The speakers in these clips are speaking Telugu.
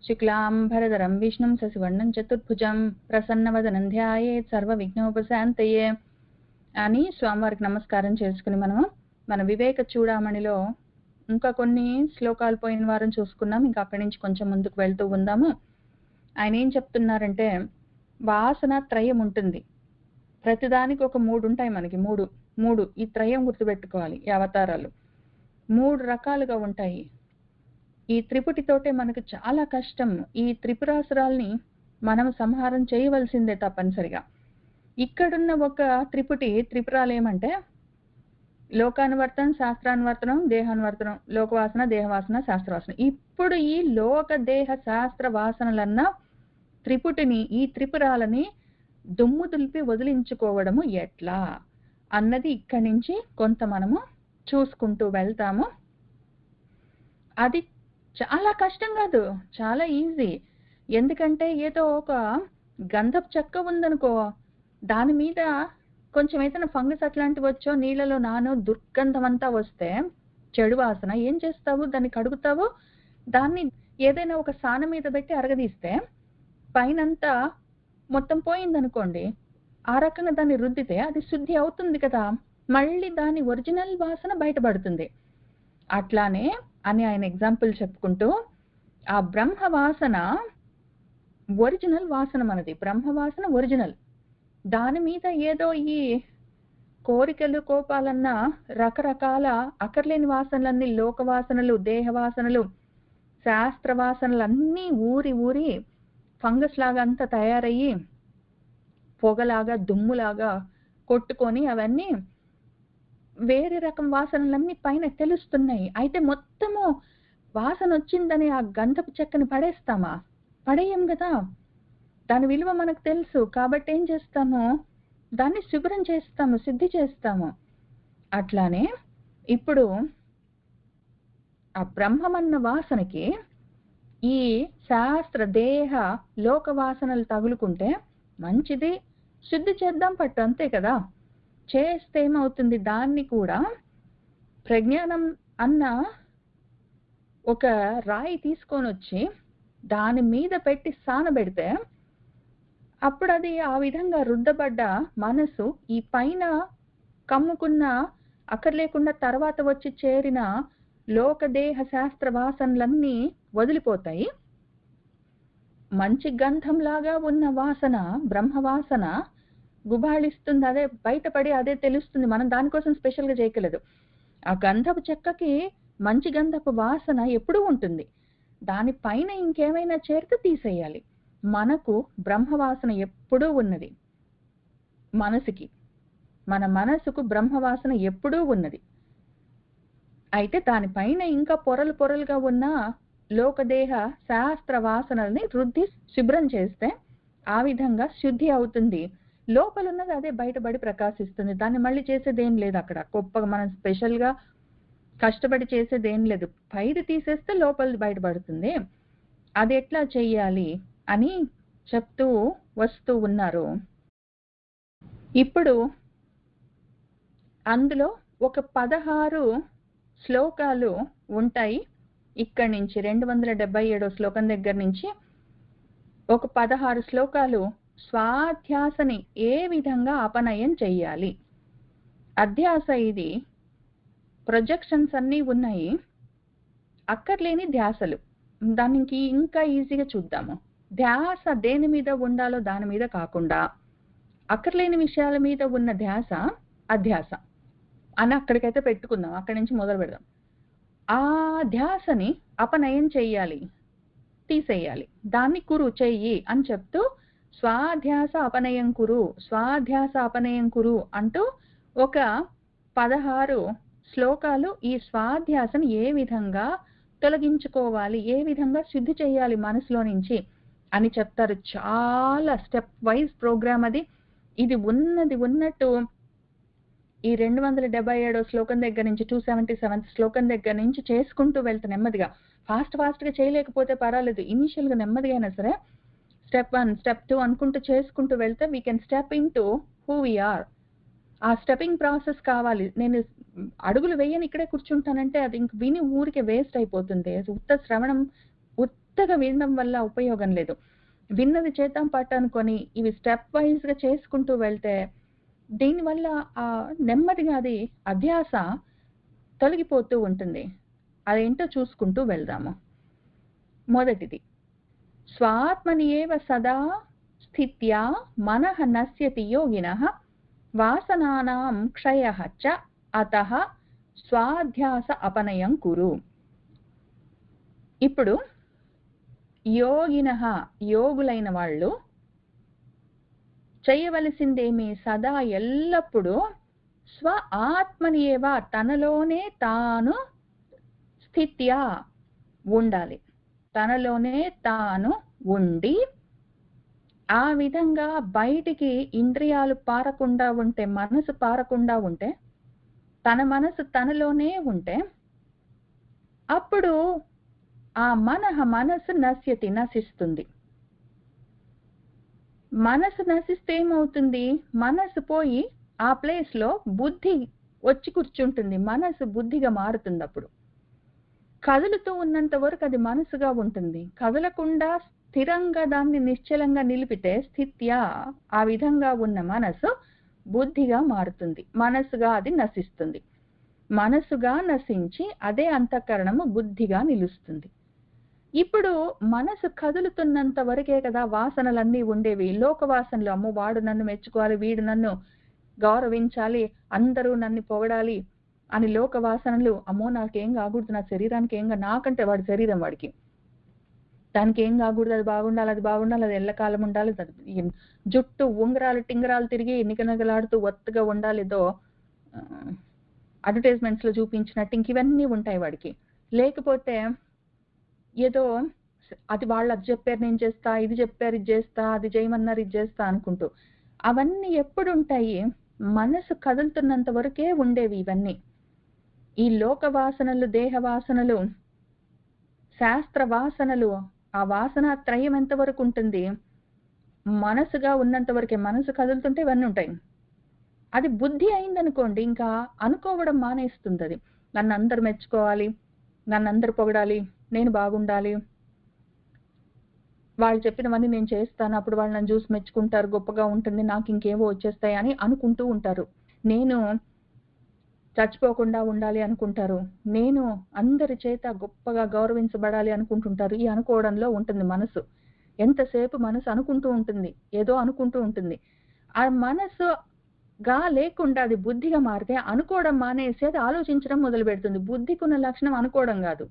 శుక్లాంబరధరం విష్ణుం శశివర్ణం చతుర్భుజం ప్రసన్నవదనం ధ్యాయేత్ సర్వవిఘ్నోపశాంతయే అని స్వామివారికి నమస్కారం చేసుకుని మన వివేక చూడామణిలో ఇంకా కొన్ని శ్లోకాలు పోయిన వారం చూసుకున్నాం. ఇంకా అక్కడి నుంచి కొంచెం ముందుకు వెళ్తూ ఉందాము. ఆయన ఏం చెప్తున్నారంటే, వాసన త్రయం ఉంటుంది. ప్రతిదానికి ఒక 3 ఉంటాయి మనకి. మూడు ఈ త్రయం గుర్తుపెట్టుకోవాలి. ఈ అవతారాలు 3 రకాలుగా ఉంటాయి. ఈ త్రిపుటితోటే మనకు చాలా కష్టం. ఈ త్రిపురాసురాల్ని మనం సంహారం చేయవలసిందే తప్పనిసరిగా. ఇక్కడున్న ఒక త్రిపురాలు ఏమంటే లోకానువర్తనం, శాస్త్రానువర్తనం, దేహానువర్తనం, లోకవాసన, దేహవాసన, శాస్త్రవాసన. ఇప్పుడు ఈ లోక దేహ శాస్త్ర వాసనలన్న త్రిపుటిని, ఈ త్రిపురాలని దుమ్ము దులిపి వదిలించుకోవడము ఎట్లా అన్నది ఇక్కడి నుంచి కొంత మనము చూసుకుంటూ వెళ్తాము. అది చాలా కష్టం కాదు, చాలా ఈజీ. ఎందుకంటే ఏదో ఒక గంధపు చెక్క ఉందనుకో, దాని మీద కొంచెం ఏదైనా ఫంగస్ అట్లాంటివి వచ్చో, నీళ్ళలో నానో దుర్గంధం అంతా వస్తే, చెడు వాసన, ఏం చేస్తావు? దాన్ని కడుగుతావు. దాన్ని ఏదైనా ఒక సాన మీద పెట్టి అరగదీస్తే పైనంతా మొత్తం పోయిందనుకోండి, ఆ రకంగా దాన్ని రుద్దితే అది శుద్ధి అవుతుంది కదా, మళ్ళీ దాని ఒరిజినల్ వాసన బయటపడుతుంది. అట్లానే అని ఆయన ఎగ్జాంపుల్ చెప్పుకుంటూ, ఆ బ్రహ్మ వాసన ఒరిజినల్ వాసన మనది. బ్రహ్మ వాసన ఒరిజినల్. దాని మీద ఏదో ఈ కోరికలు, కోపాలన్న రకరకాల అక్కర్లేని వాసనలన్నీ, లోక వాసనలు, దేహ వాసనలు, శాస్త్ర వాసనలు అన్నీ ఊరి ఫంగస్ లాగా అంతా తయారయ్యి పొగలాగా, దుమ్ములాగా కొట్టుకొని అవన్నీ వేరే రకం వాసనలన్నీ పైన తెలుస్తున్నాయి. అయితే మొత్తము వాసన వచ్చిందని ఆ గంధపు చెక్కని పడేస్తామా? పడేయం కదా. దాని విలువ మనకు తెలుసు. కాబట్టి ఏం చేస్తాము? దాన్ని శుభ్రం చేస్తాము, శుద్ధి చేస్తాము. అట్లానే ఇప్పుడు ఆ బ్రహ్మమన్న వాసనకి ఈ శాస్త్ర, దేహ, లోక వాసనలు తగులుకుంటే మంచిది, శుద్ధి చేద్దాం పట్టు, అంతే కదా. చేస్తే ఏమవుతుంది? దాన్ని కూడా ప్రజ్ఞానం అన్న ఒక రాయి తీసుకొని వచ్చి దాని మీద పెట్టి సానబెడితే అప్పుడు అది ఆ విధంగా రుద్దబడ్డ మనసు ఈ పైన కమ్ముకున్న అక్కర్లేకుండా తర్వాత వచ్చి చేరిన లోకదేహ శాస్త్ర వాసనలన్నీ వదిలిపోతాయి. మంచి గంధంలాగా ఉన్న వాసన, బ్రహ్మ వాసన గుబాళిస్తుంది. అదే బయటపడి అదే తెలుస్తుంది. మనం దానికోసం స్పెషల్గా చేయగలదు. ఆ గంధపు చెక్కకి మంచి గంధపు వాసన ఎప్పుడూ ఉంటుంది. దానిపైన ఇంకేమైనా చేరితే తీసేయాలి. మనకు బ్రహ్మవాసన ఎప్పుడూ ఉన్నది. మనసుకి, మన మనసుకు బ్రహ్మవాసన ఎప్పుడూ ఉన్నది. అయితే దానిపైన ఇంకా పొరలుగా ఉన్న లోకదేహ శాస్త్ర వాసనల్ని రుద్ది శుభ్రం చేస్తే ఆ విధంగా శుద్ధి అవుతుంది. లోపల ఉన్నది అదే బయటపడి ప్రకాశిస్తుంది. దాన్ని మళ్ళీ చేసేదేం లేదు. అక్కడ గొప్పగా మనం స్పెషల్గా కష్టపడి చేసేదేం లేదు. పైది తీసేస్తే లోపలిది బయటపడుతుంది. అది ఎట్లా చెయ్యాలి అని చెప్తూ వస్తూ ఉన్నారు. ఇప్పుడు అందులో ఒక 16 శ్లోకాలు ఉంటాయి. ఇక్కడి నుంచి 277వ శ్లోకం దగ్గర నుంచి ఒక 16 శ్లోకాలు స్వాధ్యాసని ఏ విధంగా అపనయం చెయ్యాలి. అధ్యాస ఇది. ప్రొజెక్షన్స్ అన్నీ ఉన్నాయి, అక్కర్లేని ధ్యాసలు. దానికి ఇంకా ఈజీగా చూద్దాము. ధ్యాస దేని మీద ఉండాలో దాని మీద కాకుండా అక్కర్లేని విషయాల మీద ఉన్న ధ్యాస అధ్యాస అని అక్కడికైతే పెట్టుకుందాం. అక్కడి నుంచి మొదలు పెడదాం. ఆ ధ్యాసని అపనయం చెయ్యాలి, తీసేయాలి. దాన్ని కురు, చెయ్యి అని చెప్తూ స్వాధ్యాస అపనయం కురు, స్వాధ్యాస అపనయం కురు అంటూ ఒక 16 శ్లోకాలు ఈ స్వాధ్యాసను ఏ విధంగా తొలగించుకోవాలి, ఏ విధంగా శుద్ధి చేయాలి మనసులో నుంచి అని చెప్తారు. చాలా స్టెప్ వైజ్ ప్రోగ్రామ్ అది. ఇది ఉన్నట్టు ఈ 277వ శ్లోకం దగ్గర నుంచి 277th శ్లోకం దగ్గర నుంచి చేసుకుంటూ వెళ్తే నెమ్మదిగా, ఫాస్ట్గా చేయలేకపోతే పర్వాలేదు, ఇనిషియల్గా నెమ్మదిగా అయినా సరే స్టెప్ 1, స్టెప్ 2 అనుకుంటూ చేసుకుంటూ వెళ్తే we can step in to who we are. ఆ స్టెపింగ్ ప్రాసెస్ కావాలి. నేను అడుగులు వేయని ఇక్కడే కూర్చుంటానంటే అది ఇంక విని ఊరికే వేస్ట్ అయిపోతుంది. ఉత్త శ్రవణం, పెద్దగా వినడం వల్ల ఉపయోగం లేదు. విన్నది చేద్దాం పట్టు అనుకొని ఇవి స్టెప్ వైజ్‌గా చేసుకుంటూ వెళ్తే దీనివల్ల నెమ్మదిగా అది అధ్యాస తొలగిపోతూ ఉంటుంది. అదేంటో చూసుకుంటూ వెళ్దాము. మొదటిది స్వాత్మని ఏవ సదా స్థిత్యా మనః నశ్యతి యోగినః వాసనానాం క్షయః చ అతః స్వాధ్యాస అపనయం కురు. ఇప్పుడు యోగులైన వాళ్ళు చేయవలసిందేమి? సదా ఎల్లప్పుడూ స్వ ఆత్మని ఏవ తనలోనే తాను స్థిత్యా ఉండాలి. తనలోనే తాను ఉండి ఆ విధంగా బయటికి ఇంద్రియాలు పారకుండా ఉంటే, మనసు పారకుండా ఉంటే, తన మనసు తనలోనే ఉంటే అప్పుడు ఆ మనసు నశిస్తుంది. మనసు నశిస్తే ఏమవుతుంది? మనసు పోయి ఆ ప్లేస్ లో బుద్ధి వచ్చి కూర్చుంటుంది. మనసు బుద్ధిగా మారుతుంది. అప్పుడు కదులుతూ ఉన్నంత వరకు అది మనసుగా ఉంటుంది. కదలకుండా స్థిరంగా దాన్ని నిశ్చలంగా నిలిపితే స్థిత్యా ఆ విధంగా ఉన్న మనసు బుద్ధిగా మారుతుంది. మనసుగా అది నశిస్తుంది. మనసుగా నశించి అదే అంతఃకరణము బుద్ధిగా నిలుస్తుంది. ఇప్పుడు మనసు కదులుతున్నంత వరకే కదా వాసనలన్నీ ఉండేవి. లోక వాసనలు, అమ్మో వాడు నన్ను మెచ్చుకోవాలి, వీడు నన్ను గౌరవించాలి, అందరూ నన్ను పొగడాలి అని లోక వాసనలు. అమ్మో నాకేం కాకూడదు, నా శరీరానికి ఏం నాకంటే వాడి శరీరం వాడికి, దానికి ఏం కాకూడదు, అది బాగుండాలి, అది ఎల్లకాలం ఉండాలి, జుట్టు ఉంగరాలు టింగరాలు తిరిగి నిగనగలాడుతూ ఒత్తుగా ఉండాలి, ఏదో అడ్వర్టైజ్మెంట్స్ లో చూపించినట్టు ఇంక ఇవన్నీ ఉంటాయి వాడికి. లేకపోతే ఏదో అది వాళ్ళు అది చెప్పారు నేను చేస్తా, ఇది చెప్పారు ఇది చేస్తా, అది చేయమన్నారు ఇది చేస్తా అనుకుంటూ అవన్నీ ఎప్పుడు ఉంటాయి? మనసు కదులుతున్నంత వరకే ఉండేవి ఇవన్నీ. ఈ లోక వాసనలు, దేహ వాసనలు, శాస్త్ర వాసనలు, ఆ వాసన త్రయం ఎంత వరకు ఉంటుంది? మనసుగా ఉన్నంత వరకే. మనసు కదులుతుంటే ఇవన్నీ ఉంటాయి. అది బుద్ధి అయిందనుకోండి, ఇంకా అనుకోవడం మానేస్తుంది. అది నన్ను అందరు మెచ్చుకోవాలి, నన్ను అందరు పొగడాలి, నేను బాగుండాలి, వాళ్ళు చెప్పినవన్నీ నేను చేస్తాను, అప్పుడు వాళ్ళు నన్ను చూసి మెచ్చుకుంటారు, గొప్పగా ఉంటుంది, నాకు ఇంకేవో వచ్చేస్తాయి అని అనుకుంటూ ఉంటారు. నేను చచ్చిపోకుండా ఉండాలి అనుకుంటారు, నేను అందరి చేత గొప్పగా గౌరవించబడాలి అనుకుంటుంటారు. ఈ అనుకోవడంలో ఉంటుంది మనసు. ఎంతసేపు మనసు అనుకుంటూ ఉంటుంది, ఏదో అనుకుంటూ ఉంటుంది. ఆ మనసుగా లేకుండా అది బుద్ధిగా మారితే అనుకోవడం మానేసి అది ఆలోచించడం మొదలు పెడుతుంది. బుద్ధికి ఉన్న లక్షణం అనుకోవడం కాదు,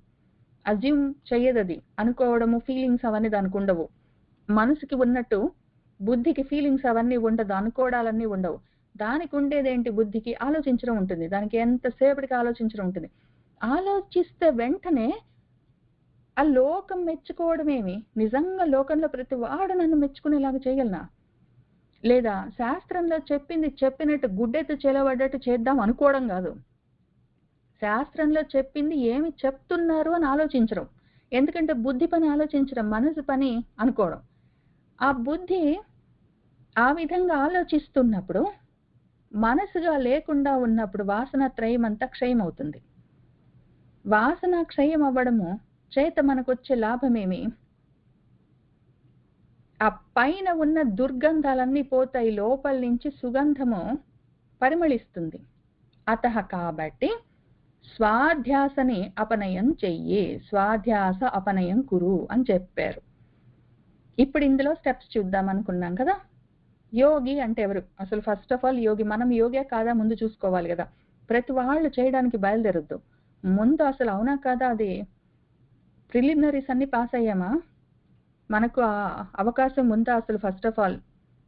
అజ్యూమ్ చెయ్యదు. అది అనుకోవడము, ఫీలింగ్స్ అవన్నీ దానికి ఉండవు. మనసుకి ఉన్నట్టు బుద్ధికి ఫీలింగ్స్ అవన్నీ ఉండదు, అనుకోవడాలన్నీ ఉండవు. దానికి ఉండేదేంటి? బుద్ధికి ఆలోచించడం ఉంటుంది. దానికి ఎంతసేపటికి ఆలోచించడం ఉంటుంది. ఆలోచిస్తే వెంటనే ఆ లోకం మెచ్చుకోవడమేమి? నిజంగా లోకంలో ప్రతి వాడు నన్ను మెచ్చుకునేలాగా చేయగలనా? లేదా శాస్త్రంలో చెప్పింది చెప్పినట్టు గుడ్డెత్తు చేలబడ్డట్టు చేద్దాం అనుకోవడం కాదు. శాస్త్రంలో చెప్పింది ఏమి చెప్తున్నారు అని ఆలోచించడం. ఎందుకంటే బుద్ధి పని ఆలోచించడం, మనసు పని అనుకోవడం. ఆ బుద్ధి ఆ విధంగా ఆలోచిస్తున్నప్పుడు, మనసుగా లేకుండా ఉన్నప్పుడు వాసన త్రయం అంతా క్షయం అవుతుంది. వాసన క్షయం అవ్వడము చేత మనకొచ్చే లాభమేమి? ఆ పైన ఉన్న దుర్గంధాలన్నీ పోతాయి, లోపల నుంచి సుగంధము పరిమళిస్తుంది. అతః కాబట్టి స్వాధ్యాసని అపనయం చెయ్యి, స్వాధ్యాస అపనయం కురు అని చెప్పారు. ఇప్పుడు ఇందులో స్టెప్స్ చూద్దాం అనుకున్నాం కదా. యోగి అంటే ఎవరు? అసలు ఫస్ట్ ఆఫ్ ఆల్ యోగి మనం యోగే కాదా ముందు చూసుకోవాలి కదా. ప్రతి వాళ్ళు చేయడానికి బయలుదేరొద్దు. ముందు అసలు అవునా కాదా అది ప్రిలిమినరీస్ అన్ని పాస్ అయ్యామా, మనకు ఆ అవకాశం ఉందా అసలు ఫస్ట్ ఆఫ్ ఆల్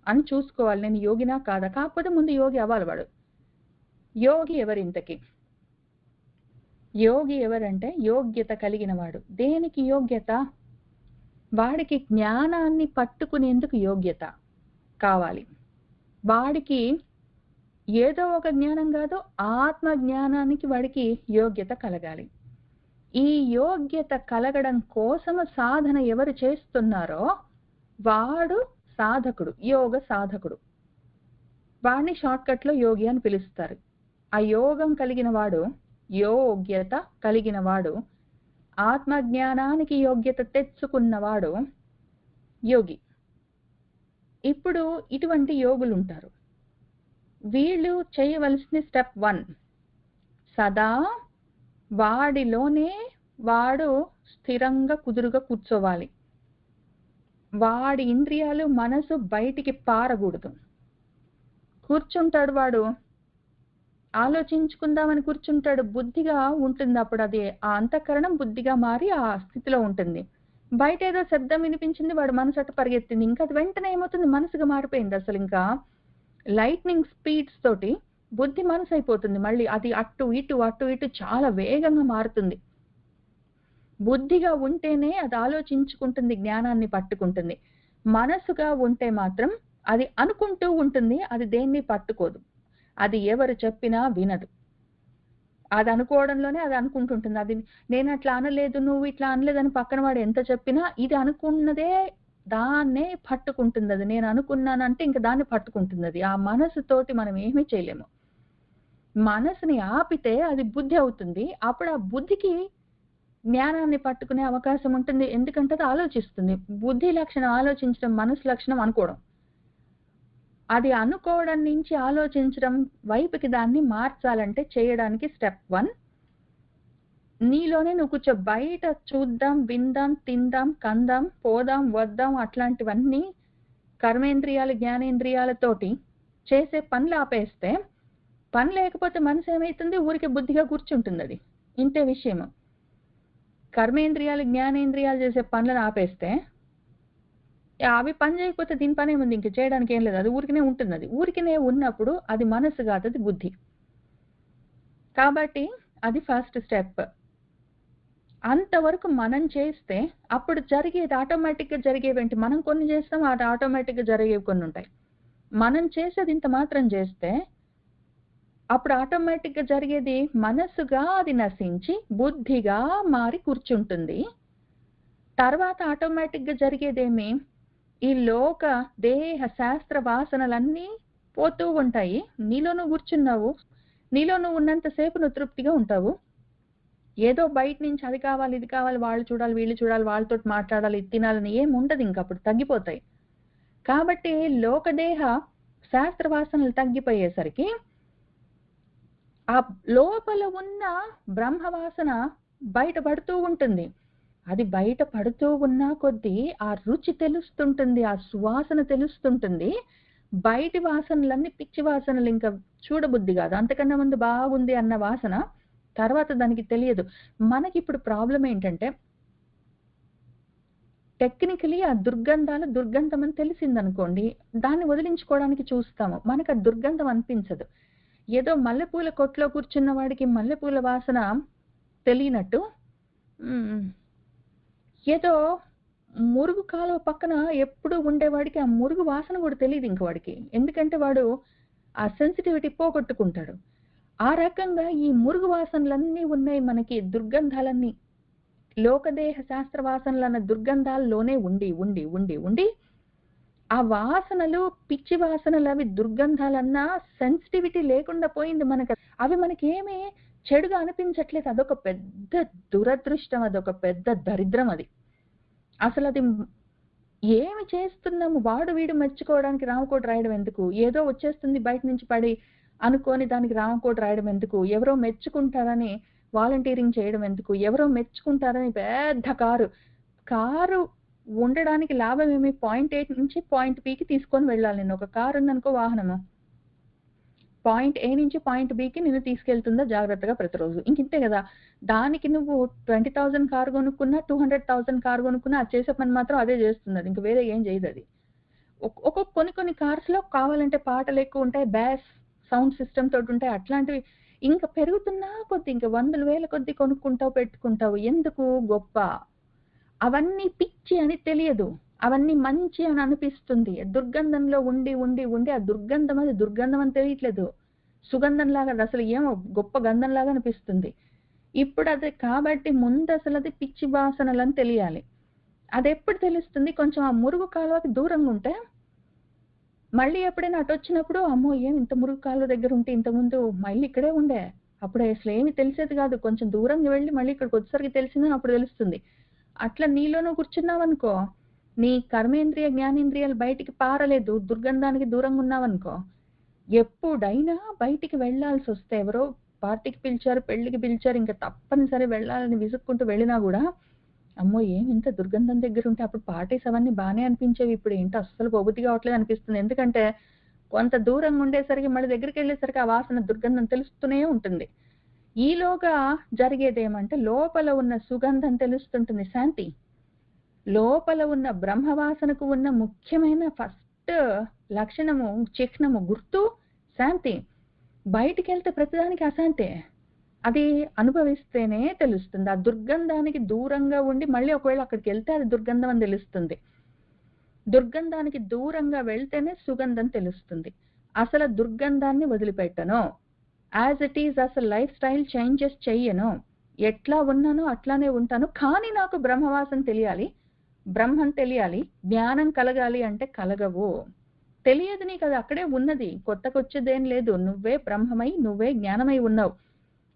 అని చూసుకోవాలి. నేను యోగినా కాదా? కాకపోతే ముందు యోగి అవ్వాలి వాడు. యోగి ఎవరు ఇంతకి? యోగి ఎవరంటే యోగ్యత కలిగిన వాడు. దేనికి యోగ్యత? వాడికి జ్ఞానాన్ని పట్టుకునేందుకు యోగ్యత కావాలి. వాడికి ఏదో ఒక జ్ఞానం కాదు, ఆత్మ జ్ఞానానికి వాడికి యోగ్యత కలగాలి. ఈ యోగ్యత కలగడం కోసము సాధన ఎవరు చేస్తున్నారో వాడు సాధకుడు, యోగ సాధకుడు. వాడిని షార్ట్ కట్ లో యోగి అని పిలుస్తారు. ఆ యోగం కలిగిన వాడు, యోగ్యత కలిగిన వాడు ఆత్మజ్ఞానానికి యోగ్యత తెచ్చుకున్నవాడు యోగి. ఇప్పుడు ఇటువంటి యోగులుంటారు. వీళ్ళు చేయవలసింది స్టెప్ 1. సదా వాడిలోనే వాడు స్థిరంగా కుదురుగా కూర్చోవాలి. వాడి ఇంద్రియాలు మనసు బయటికి పారకూడదు. కూర్చుంటాడు వాడు, ఆలోచించుకుందామని కూర్చుంటాడు, బుద్ధిగా ఉంటుంది. అప్పుడు అది ఆ అంతఃకరణం బుద్ధిగా మారి ఆ స్థితిలో ఉంటుంది. బయట ఏదో శబ్దం వినిపించింది, వాడు మనసు అటు పరిగెత్తింది. ఇంకా అది వెంటనే ఏమవుతుంది, మనసుగా మారిపోయింది. అసలు ఇంకా లైట్నింగ్ స్పీడ్స్ తోటి బుద్ధి మనసు అయిపోతుంది. మళ్ళీ అది అటు ఇటు చాలా వేగంగా మారుతుంది. బుద్ధిగా ఉంటేనే అది ఆలోచించుకుంటుంది, జ్ఞానాన్ని పట్టుకుంటుంది. మనసుగా ఉంటే మాత్రం అది అనుకుంటూ ఉంటుంది, అది దేన్ని పట్టుకోదు. అది ఎవరు చెప్పినా వినదు. అది అనుకోవడంలోనే అది అనుకుంటుంటుంది. అది నేను అట్లా అనలేదు, నువ్వు ఇట్లా అనలేదని పక్కన వాడు ఎంత చెప్పినా ఇది అనుకున్నదే దాన్నే పట్టుకుంటుంది. అది నేను అనుకున్నానంటే ఇంక దాన్ని పట్టుకుంటుంది. అది ఆ మనసుతోటి మనం ఏమీ చేయలేము. మనసుని ఆపితే అది బుద్ధి అవుతుంది. అప్పుడు ఆ బుద్ధికి జ్ఞానాన్ని పట్టుకునే అవకాశం ఉంటుంది. ఎందుకంటే అది ఆలోచిస్తుంది. బుద్ధి లక్షణం ఆలోచించడం, మనసు లక్షణం అనుకోవడం. అది అనుకోవడం నుంచి ఆలోచించడం వైపుకి దాన్ని మార్చాలంటే చేయడానికి స్టెప్ 1, నీలోనే నువ్వు కూర్చో. బయట చూద్దాం, విందాం, తిందాం, కందాం, పోదాం, వద్దాం అట్లాంటివన్నీ కర్మేంద్రియాలు జ్ఞానేంద్రియాలతోటి చేసే పనులు ఆపేస్తే, పని లేకపోతే మనసు ఏమైతుంది, ఊరికే బుద్ధిగా కూర్చుంటుంది. అది ఇంతే విషయం. కర్మేంద్రియాలు జ్ఞానేంద్రియాలు చేసే పనులను ఆపేస్తే అవి పని చేయకపోతే దీని పని ఏముంది, ఇంక చేయడానికి ఏం లేదు. అది ఊరికనే ఉంటుంది. అది ఊరికనే ఉన్నప్పుడు అది మనసు కాదు, అది బుద్ధి. కాబట్టి అది ఫస్ట్ స్టెప్. అంతవరకు మనం చేస్తే అప్పుడు జరిగేది ఆటోమేటిక్గా జరిగేవేంటి, మనం కొన్ని చేస్తాం, అది ఆటోమేటిక్గా జరిగేవి కొన్ని ఉంటాయి. మనం చేసేది ఇంత మాత్రం చేస్తే అప్పుడు ఆటోమేటిక్గా జరిగేది మనసుగా అది నశించి బుద్ధిగా మారి కూర్చుంటుంది. తర్వాత ఆటోమేటిక్గా జరిగేదేమి, ఈ లోక దేహ శాస్త్ర వాసనలన్నీ పోతూ ఉంటాయి. నీలో నువ్వు కూర్చున్నావు, నీలో నువ్వు ఉన్నంతసేపు నువ్వు తృప్తిగా ఉంటావు. ఏదో బయట నుంచి అది కావాలి, ఇది కావాలి, వాళ్ళు చూడాలి, వీళ్ళు చూడాలి, వాళ్ళతో మాట్లాడాలి, ఇది తినాలని ఏం ఉండదు. ఇంక అప్పుడు తగ్గిపోతాయి. కాబట్టి లోకదేహ శాస్త్ర వాసనలు తగ్గిపోయేసరికి ఆ లోపల ఉన్న బ్రహ్మవాసన బయటపడుతూ ఉంటుంది. అది బయట పడుతూ ఉన్నా కొద్దీ ఆ రుచి తెలుస్తుంటుంది, ఆ సువాసన తెలుస్తుంటుంది. బయటి వాసనలన్నీ పిచ్చి వాసనలు, ఇంకా చూడబుద్ధి కాదు. అంతకన్నా ముందు బాగుంది అన్న వాసన తర్వాత దానికి తెలియదు. మనకి ఇప్పుడు ప్రాబ్లం ఏంటంటే, టెక్నికలీ ఆ దుర్గంధం అని తెలిసిందనుకోండి, దాన్ని వదిలించుకోవడానికి చూస్తాము. మనకు ఆ దుర్గంధం అనిపించదు. ఏదో మల్లెపూల కొట్లో కూర్చున్న వాడికి మల్లెపూల వాసన తెలియనట్టు, ఏదో మురుగు కాలువ పక్కన ఎప్పుడు ఉండేవాడికి ఆ మురుగు వాసన కూడా తెలియదు ఇంక వాడికి. ఎందుకంటే వాడు ఆ సెన్సిటివిటీ పోగొట్టుకుంటాడు. ఆ రకంగా ఈ మురుగు వాసనలన్నీ ఉన్నాయి మనకి, దుర్గంధాలన్నీ. లోకదేహ శాస్త్ర వాసనలు అన్న దుర్గంధాల్లోనే ఉండి ఉండి ఉండి ఉండి ఆ వాసనలు పిచ్చి వాసనలు, అవి దుర్గంధాలన్నా సెన్సిటివిటీ లేకుండా పోయింది మనకు. అవి మనకేమీ చెడుగా అనిపించట్లేదు. అదొక పెద్ద దురదృష్టం, అదొక పెద్ద దరిద్రం. అది అసలు అది ఏమి చేస్తున్నాము, వాడు వీడు మెచ్చుకోవడానికి రామకోట రాయడం ఎందుకు, ఏదో వచ్చేస్తుంది బయట నుంచి పడి అనుకొని దానికి రామకోట రాయడం ఎందుకు, ఎవరో మెచ్చుకుంటారని వాలంటీరింగ్ చేయడం ఎందుకు, ఎవరో మెచ్చుకుంటారని పెద్ద కారు ఉండడానికి లాభం ఏమి, పాయింట్ A నుంచి పాయింట్ Bకి తీసుకొని వెళ్ళాలి. నేను ఒక కారు ఉందనుకో, వాహనము పాయింట్ A నుంచి పాయింట్ Bకి నిన్ను తీసుకెళ్తుందా జాగ్రత్తగా ప్రతిరోజు, ఇంతే కదా. దానికి నువ్వు 20,000 కారు కొనుక్కున్నా, 200,000 కారు కొనుక్కున్నా, అది చేసే పని మాత్రం అదే చేస్తుంది. ఇంక వేరే ఏం చేయదు. అది కొన్ని కార్స్ లో కావాలంటే పాటలు ఎక్కువ ఉంటాయి, బ్యాస్ సౌండ్ సిస్టమ్ తోటి ఉంటాయి. అట్లాంటివి ఇంకా పెరుగుతున్నా కొద్ది, ఇంకా 100,000 కొద్ది కొనుక్కుంటావు, పెట్టుకుంటావు. ఎందుకు గొప్ప, అవన్నీ పిచ్చి అని తెలియదు, అవన్నీ మంచి అని అనిపిస్తుంది. దుర్గంధంలో ఉండి ఉండి ఉండి ఆ దుర్గంధం, అది దుర్గంధం అని తెలియట్లేదు, సుగంధం లాగా, అసలు ఏమో గొప్ప గంధం లాగా అనిపిస్తుంది. ఇప్పుడు అది కాబట్టి ముందు అసలు అది పిచ్చి వాసనలని తెలియాలి. అది ఎప్పుడు తెలుస్తుంది, కొంచెం ఆ మురుగు కాలువకి దూరంగా ఉంటే. మళ్ళీ ఎప్పుడైనా అటు వచ్చినప్పుడు, అమ్మో ఏం ఇంత మురుగు కాలువ దగ్గర ఉంటే, ఇంతకుముందు మళ్ళీ ఇక్కడే ఉండే, అప్పుడు అసలు ఏమి తెలిసేది కాదు. కొంచెం దూరంగా వెళ్ళి మళ్ళీ ఇక్కడికి వచ్చేసరికి తెలిసిందని అప్పుడు తెలుస్తుంది. అట్లా నీలో నువ్వు కూర్చున్నావనుకో, నీ కర్మేంద్రియ జ్ఞానేంద్రియాలు బయటికి పారలేదు, దుర్గంధానికి దూరంగా ఉన్నావనుకో, ఎప్పుడైనా బయటికి వెళ్ళాల్సి వస్తే ఎవరో పార్టీకి పిలిచారు, పెళ్లికి పిలిచారు, ఇంకా తప్పనిసరి వెళ్ళాలని విసుక్కుంటూ వెళ్ళినా కూడా అమ్మో ఏమి ఇంత దుర్గంధం దగ్గర ఉంటే అప్పుడు పార్టీస్ అవన్నీ బాగానే అనిపించేవి, ఇప్పుడు ఏంటో అస్సలు పోబుద్ధి కావట్లేదు అనిపిస్తుంది. ఎందుకంటే కొంత దూరంగా ఉండేసరికి మళ్ళీ దగ్గరికి వెళ్ళేసరికి ఆ వాసన దుర్గంధం తెలుస్తూనే ఉంటుంది. ఈలోగా జరిగేదేమంటే లోపల ఉన్న సుగంధం తెలుస్తుంటుంది, శాంతి. లోపల ఉన్న బ్రహ్మవాసనకు ఉన్న ముఖ్యమైన ఫస్ట్ లక్షణము, చిహ్నము, గుర్తు శాంతి. బయటికి వెళ్తే ప్రతిదానికి అశాంతే. అది అనుభవిస్తేనే తెలుస్తుంది. ఆ దుర్గంధానికి దూరంగా ఉండి మళ్ళీ ఒకవేళ అక్కడికి వెళ్తే అది దుర్గంధం అని తెలుస్తుంది. దుర్గంధానికి దూరంగా వెళ్తేనే సుగంధం తెలుస్తుంది. అసలు దుర్గంధాన్ని వదిలిపెట్టను, యాజ్ ఇట్ ఈజ్ అసలు లైఫ్ స్టైల్ చేంజెస్ చెయ్యను, ఎట్లా ఉన్నానో అట్లానే ఉంటాను. కానీ నాకు బ్రహ్మవాసన తెలియాలి, బ్రహ్మం తెలియాలి, జ్ఞానం కలగాలి అంటే కలగవు. తెలియదు నీకు, అది అక్కడే ఉన్నది, కొత్తకొచ్చేదేం లేదు. నువ్వే బ్రహ్మమై నువ్వే జ్ఞానమై ఉన్నావు,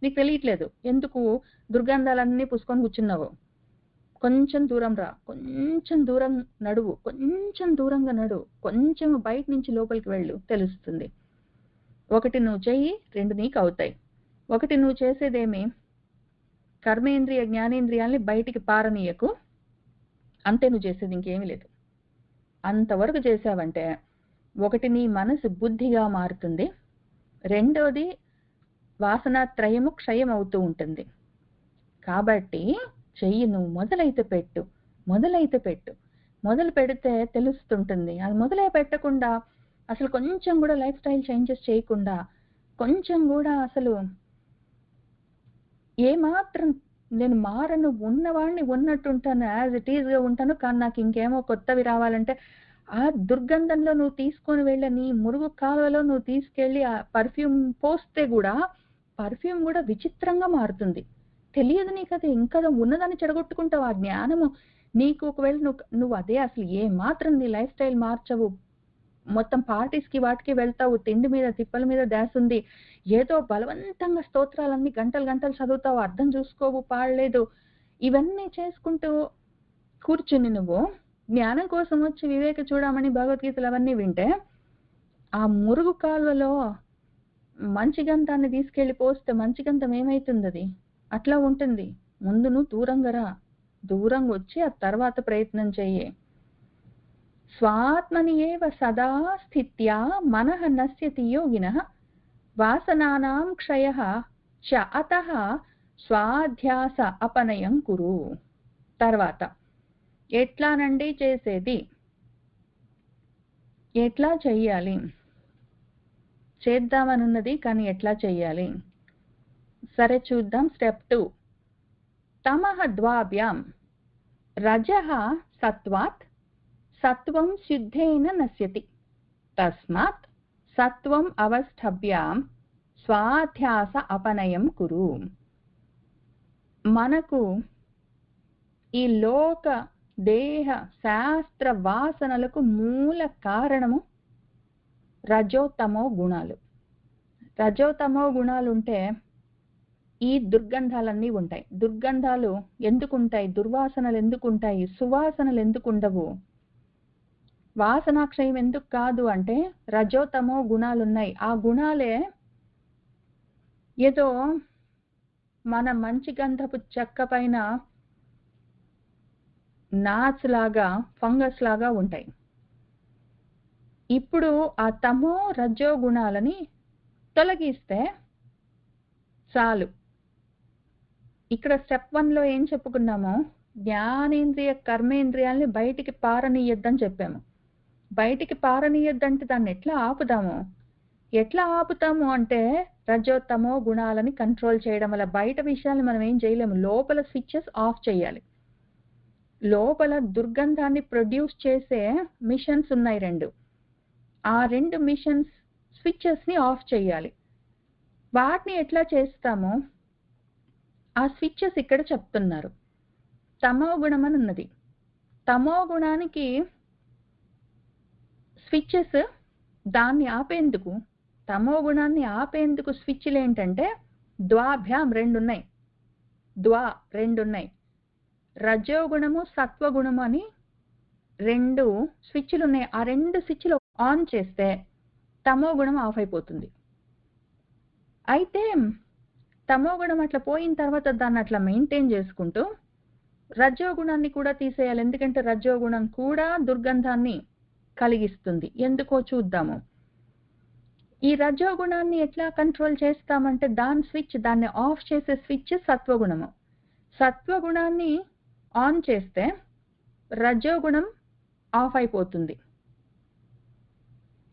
నీకు తెలియట్లేదు. ఎందుకు దుర్గంధాలన్నీ పుసుకొని కూర్చున్నావు? కొంచెం దూరం రా, కొంచెం దూరం నడువు, కొంచెం దూరంగా నడువు, కొంచెం బయట నుంచి లోపలికి వెళ్ళు, తెలుస్తుంది. ఒకటి నువ్వు చెయ్యి, రెండు నీకు అవుతాయి. ఒకటి నువ్వు చేసేదేమి, కర్మేంద్రియ జ్ఞానేంద్రియాల్ని బయటికి పారనీయకు, అంతే నువ్వు చేసేది, ఇంకేమీ లేదు. అంతవరకు చేసావంటే ఒకటి నీ మనసు బుద్ధిగా మారుతుంది, రెండోది వాసనాత్రయము క్షయం అవుతూ ఉంటుంది. కాబట్టి చెయ్యి, నువ్వు మొదలైతే పెట్టు, మొదలు పెడితే తెలుస్తుంటుంది. అది మొదలే పెట్టకుండా అసలు కొంచెం కూడా లైఫ్ స్టైల్ చేంజెస్ చేయకుండా, కొంచెం కూడా అసలు ఏమాత్రం నేను మారను, ఉన్నవాడిని ఉన్నట్టుంటాను, యాజ్ ఇట్ ఈజ్గా ఉంటాను, కానీ నాకు ఇంకేమో కొత్తవి రావాలంటే ఆ దుర్గంధంలో నువ్వు తీసుకొని వెళ్ళ నీ మురుగు కాలువలో నువ్వు తీసుకెళ్ళి ఆ పర్ఫ్యూమ్ పోస్తే కూడా పర్ఫ్యూమ్ కూడా విచిత్రంగా మారుతుంది. తెలియదు నీకు, అది ఇంకా ఉన్నదాన్ని చెడగొట్టుకుంటావు. ఆ జ్ఞానము నీకు ఒకవేళ నువ్వు అదే అసలు ఏ మాత్రం నీ లైఫ్ స్టైల్ మార్చవు, మొత్తం పార్టీస్కి వాటికి వెళ్తావు, తిండి మీద తిప్పల మీద ధ్యాస ఉంది, ఏదో బలవంతంగా స్తోత్రాలన్నీ గంటలు గంటలు చదువుతావు, అర్థం చూసుకోవు, పాడలేదు, ఇవన్నీ చేసుకుంటూ కూర్చుని నువ్వు జ్ఞానం కోసం వచ్చి వివేక చూడమని భగవద్గీతలు అవన్నీ వింటే ఆ మురుగు కాలువలో మంచి గంధాన్ని తీసుకెళ్లి పోస్తే మంచి గంధం ఏమైతుంది? అది అట్లా ఉంటుంది. ముందు నువ్వు దూరంగా రా, దూరంగా వచ్చి ఆ తర్వాత ప్రయత్నం చెయ్యి. స్వాత్మని ఏవ సదా స్థిత్యా మనః నశ్యతి యోగినః వాసనానాం క్షయః చ అతః స్వాధ్యాస అపనయం కురు. తర్వాత ఎట్లానండి చేసేది, ఎట్లా చెయ్యాలి, చేద్దామనున్నది కానీ ఎట్లా చెయ్యాలి? సరే చూద్దాం. స్టెప్ 2, తమః ద్వాభ్యాం రజః సత్వాత్ సత్వం శుద్ధేన నశ్యతి తస్మాత్ సత్వం అవస్థభ్యాం స్వాధ్యాస అపనయం కురు. మనకు ఈ లోక దేహ శాస్త్ర వాసనలకు మూల కారణము రజోతమో గుణాలు. రజోతమో గుణాలు ఉంటే ఈ దుర్గంధాలన్నీ ఉంటాయి. దుర్గంధాలు ఎందుకుంటాయి, దుర్వాసనలు ఎందుకుంటాయి, సువాసనలు ఎందుకుండవు, వాసనాక్షయం ఎందుకు కాదు అంటే రజోతమో గుణాలు ఉన్నాయి. ఆ గుణాలే ఏదో మన మంచి గంధపు చెక్క పైన నాచ్ లాగా, ఫంగస్ లాగా ఉంటాయి. ఇప్పుడు ఆ తమో రజో గుణాలని తొలగిస్తే చాలు. ఇక్కడ స్టెప్ 1లో ఏం చెప్పుకున్నామో, జ్ఞానేంద్రియ కర్మేంద్రియాల్ని బయటికి పారనీయొద్దని చెప్పాము. బయటికి పారనీయొద్దంటే దాన్ని ఎట్లా ఆపుతాము అంటే రజోతమో గుణాలని కంట్రోల్ చేయడం వల్ల. బయట విషయాన్ని మనం ఏం చేయలేము, లోపల స్విచ్చెస్ ఆఫ్ చేయాలి. లోపల దుర్గంధాన్ని ప్రొడ్యూస్ చేసే మిషన్స్ ఉన్నాయి 2. ఆ 2 మిషన్స్ స్విచ్చెస్ ని ఆఫ్ చేయాలి. వాటిని ఎట్లా చేస్తామో ఆ స్విచ్చెస్ ఇక్కడ చెప్తున్నారు. తమో గుణం అని ఉన్నది. తమో గుణానికి స్విచ్చెస్, దాన్ని ఆపేందుకు, తమో గుణాన్ని ఆపేందుకు స్విచ్లు ఏంటంటే ద్వాభ్యాం రెండున్నాయి, రెండున్నాయి. రజోగుణము సత్వగుణము అని 2 స్విచ్లు ఉన్నాయి. ఆ 2 స్విచ్లు ఆన్ చేస్తే తమో గుణం ఆఫ్ అయిపోతుంది. అయితే తమో గుణం అట్లా పోయిన తర్వాత దాన్ని అట్లా మెయింటైన్ చేసుకుంటూ రజోగుణాన్ని కూడా తీసేయాలి. ఎందుకంటే రజోగుణం కూడా దుర్గంధాన్ని కలిగిస్తుంది. ఎందుకో చూద్దాము. ఈ రజోగుణాన్ని ఎట్లా కంట్రోల్ చేస్తామంటే దాన్ని ఆఫ్ చేసే స్విచ్ సత్వగుణము. సత్వగుణాన్ని ఆన్ చేస్తే రజోగుణం ఆఫ్ అయిపోతుంది.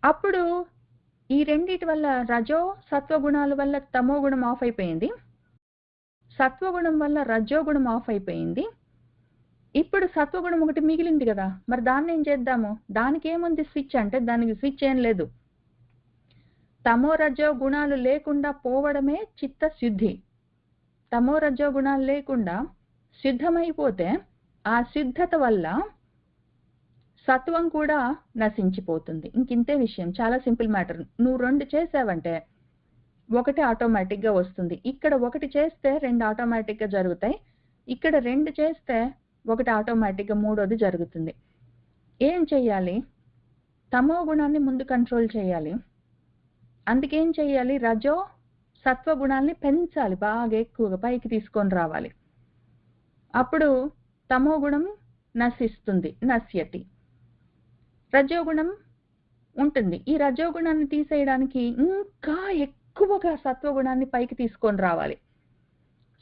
అప్పుడు ఈ రెండిటి వల్ల సత్వగుణాల వల్ల తమో గుణం ఆఫ్ అయిపోయింది, సత్వగుణం వల్ల రజోగుణం ఆఫ్ అయిపోయింది. ఇప్పుడు సత్వగుణం ఒకటి మిగిలింది కదా, మరి దాన్ని ఏం చేద్దాము? దానికి ఏముంది స్విచ్ అంటే దానికి స్విచ్ ఏం లేదు. తమో రజో గుణాలు లేకుండా పోవడమే చిత్తశుద్ధి. తమో రజో గుణాలు లేకుండా శుద్ధమైపోతే ఆ శుద్ధత వల్ల సత్వం కూడా నశించిపోతుంది. ఇంకింతే విషయం, చాలా సింపుల్ మ్యాటర్. నువ్వు 2 చేసావంటే ఒకటి ఆటోమేటిక్గా వస్తుంది. ఇక్కడ 1 చేస్తే 2 ఆటోమేటిక్గా జరుగుతాయి. ఇక్కడ 2 చేస్తే 1 ఆటోమేటిక్గా 3వది జరుగుతుంది. ఏం చెయ్యాలి? తమో గుణాన్ని ముందు కంట్రోల్ చేయాలి. అందుకేం చెయ్యాలి? రజో సత్వ గుణాల్ని పెంచాలి, బాగా ఎక్కువగా పైకి తీసుకొని రావాలి. అప్పుడు తమో గుణం నశిస్తుంది, నశ్యతి. రజోగుణం ఉంటుంది. ఈ రజోగుణాన్ని తీసేయడానికి ఇంకా ఎక్కువగా సత్వగుణాన్ని పైకి తీసుకొని రావాలి.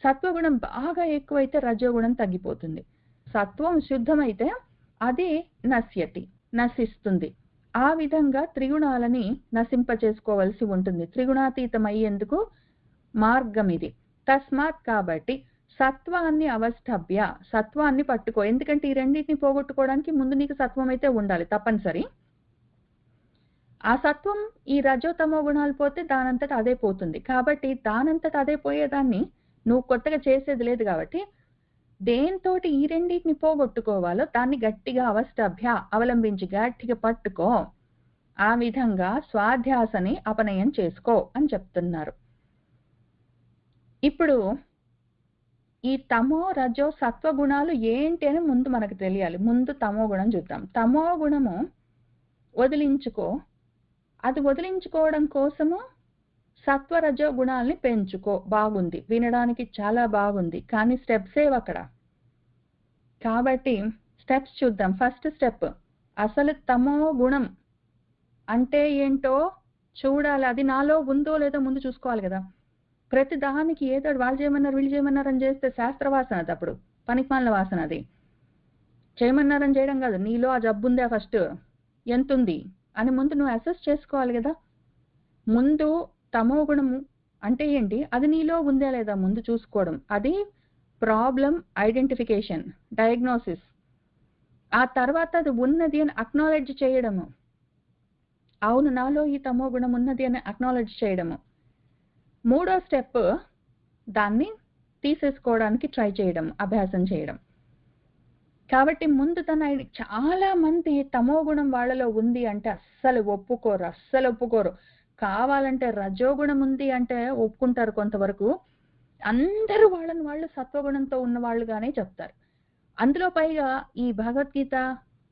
సత్వగుణం బాగా ఎక్కువైతే రజోగుణం తగ్గిపోతుంది. సత్వం శుద్ధమైతే అది నశ్యతి, నశిస్తుంది. ఆ విధంగా త్రిగుణాలని నశింపచేసుకోవలసి ఉంటుంది. త్రిగుణాతీతం అయ్యేందుకు మార్గం ఇది. తస్మాత్ కాబట్టి సత్వాన్ని అవష్టభ్య, సత్వాన్ని పట్టుకో. ఎందుకంటే ఈ రెండింటిని పోగొట్టుకోవడానికి ముందు నీకు సత్వం అయితే ఉండాలి తప్పనిసరి. ఆ సత్వం ఈ రజోతమో గుణాలు పోతే దానంతట అదే పోతుంది. కాబట్టి దానంతట అదే పోయేదాన్ని నువ్వు కొత్తగా చేసేది లేదు. కాబట్టి దేంతోటి ఈ రెండింటిని పోగొట్టుకోవాలో దాన్ని గట్టిగా అవష్టభ్య అవలంబించి గట్టిగా పట్టుకో. ఆ విధంగా స్వాధ్యాసని అపనయం చేసుకో అని చెప్తున్నారు. ఇప్పుడు ఈ తమో రజో సత్వ గుణాలు ఏంటి అని ముందు మనకు తెలియాలి. ముందు తమో గుణం చూద్దాం. తమో గుణము వదిలించుకో. అది వదిలించుకోవడం కోసము సత్వరజో గుణాలని పెంచుకో. బాగుంది, వినడానికి చాలా బాగుంది, కానీ స్టెప్స్ ఏవి అక్కడ? కాబట్టి స్టెప్స్ చూద్దాం. ఫస్ట్ స్టెప్, అసలు తమో గుణం అంటే ఏంటో చూడాలి. అది నాలో ఉందో లేదో ముందు చూసుకోవాలి కదా. ప్రతి దానికి ఏదో వాళ్ళు చేయమన్నారు వీళ్ళు చేయమన్నారు అని చేస్తే శాస్త్రవాసన, అది అప్పుడు పనికిమాలిన వాసన. అది చేయమన్నారని చేయడం కాదు, నీలో ఆ జబ్బు ఉందా, ఫస్ట్ ఎంతుంది అని ముందు నువ్వు అసెస్ చేసుకోవాలి కదా. ముందు తమో గుణము అంటే ఏంటి, అది నీలో ఉందా లేదా ముందు చూసుకోవడం. అది ప్రాబ్లం ఐడెంటిఫికేషన్, డయాగ్నోసిస్. ఆ తర్వాత అది ఉన్నది అని అక్నాలెడ్జ్ చేయడము. అవును, నాలో ఈ తమో గుణం ఉన్నది అని అక్నాలెడ్జ్ చేయడము. 3వ స్టెప్, దాన్ని తీసేసుకోవడానికి ట్రై చేయడం, అభ్యాసం చేయడం. కాబట్టి ముందు చాలా మంది తమో గుణం వాళ్ళలో ఉంది అంటే అస్సలు ఒప్పుకోరు. కావాలంటే రజోగుణం ఉంది అంటే ఒప్పుకుంటారు కొంతవరకు. అందరూ వాళ్ళు సత్వగుణంతో ఉన్న వాళ్ళుగానే చెప్తారు. అందులో పైగా ఈ భగవద్గీత,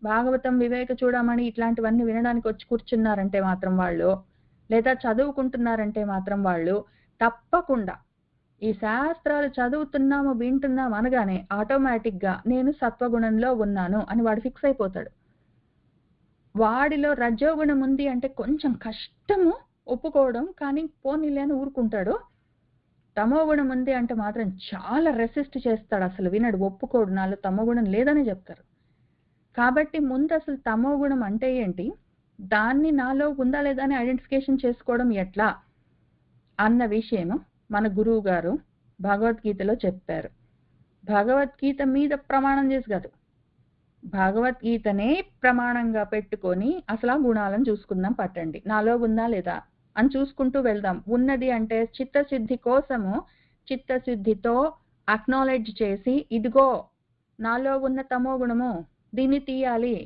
భాగవతం, వివేక చూడమని ఇట్లాంటివన్నీ వినడానికి వచ్చి కూర్చున్నారంటే మాత్రం వాళ్ళు, లేదా చదువుకుంటున్నారంటే మాత్రం వాళ్ళు తప్పకుండా ఈ శాస్త్రాలు చదువుతున్నాము వింటున్నాము అనగానే ఆటోమేటిక్గా నేను సత్వగుణంలో ఉన్నాను అని వాడు ఫిక్స్ అయిపోతాడు. వాడిలో రజోగుణం ఉంది అంటే కొంచెం కష్టము ఒప్పుకోవడం, కానీ పోనీలే అని ఊరుకుంటాడు. తమో గుణం ఉంది అంటే మాత్రం చాలా రెసిస్ట్ చేస్తాడు, అసలు వినడు, ఒప్పుకోడు. నాలో తమో గుణం లేదని చెప్తారు. కాబట్టి ముందు అసలు తమో గుణం అంటే ఏంటి, దాన్ని నాలో ఉందా లేదా అని ఐడెంటిఫికేషన్ చేసుకోవడం ఎట్లా అన్న విషయము మన గురువు గారు భగవద్గీతలో చెప్పారు. భగవద్గీత మీద ప్రమాణం చేసి కాదు, భగవద్గీతనే ప్రమాణంగా పెట్టుకొని అసలు ఆ గుణాలను చూసుకుందాం. పట్టండి, నాలో ఉందా లేదా అని చూసుకుంటూ వెళ్దాం. ఉన్నది అంటే చిత్తశుద్ధి కోసము చిత్తశుద్ధితో అక్నాలెడ్జ్ చేసి, ఇదిగో నాలో ఉన్న తమో గుణము, దీన్ని తీయాలి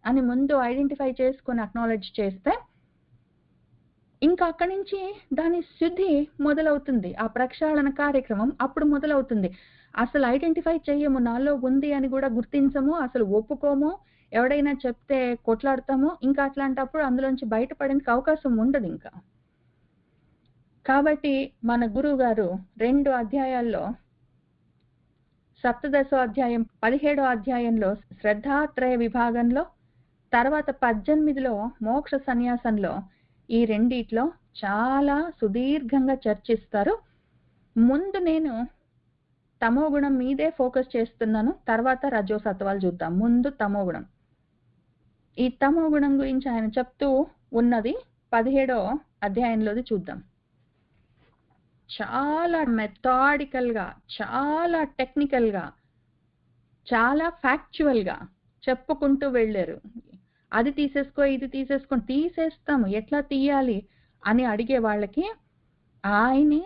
అని ముందు ఐడెంటిఫై చేసుకొని అక్నాలెడ్జ్ చేస్తే ఇంకా అక్కడి నుంచి దాని శుద్ధి మొదలవుతుంది. ఆ ప్రక్షాళన కార్యక్రమం అప్పుడు మొదలవుతుంది. అసలు ఐడెంటిఫై చెయ్యము. నాలో ఉంది అని కూడా గుర్తించము. అసలు ఒప్పుకోము. ఎవడైనా చెప్తే కొట్లాడతాము. ఇంకా అట్లాంటప్పుడు అందులోంచి బయటపడడానికి అవకాశం ఉండదింకా. కాబట్టి మన గురువుగారు 2 అధ్యాయాల్లో సప్తదశో అధ్యాయం 17వ అధ్యాయంలో శ్రద్ధాత్రయ విభాగంలో, తర్వాత 18లో మోక్ష సన్యాసంలో ఈ రెండిట్లో చాలా సుదీర్ఘంగా చర్చిస్తారు. ముందు నేను తమోగుణం మీదే ఫోకస్ చేస్తున్నాను. తర్వాత రజో సత్వాలు చూద్దాం. ముందు తమోగుణం. ఈ తమోగుణం గురించి ఆయన చెప్తూ ఉన్నది 17వ అధ్యాయంలోది చూద్దాం. చాలా మెథాడికల్ గా, చాలా టెక్నికల్ గా, చాలా ఫ్యాక్చువల్ గా చెప్పుకుంటూ వెళ్ళారు. అది తీసేసుకో, ఇది తీసేస్తాము, ఎట్లా తీయాలి అని అడిగే వాళ్ళకి ఆయనే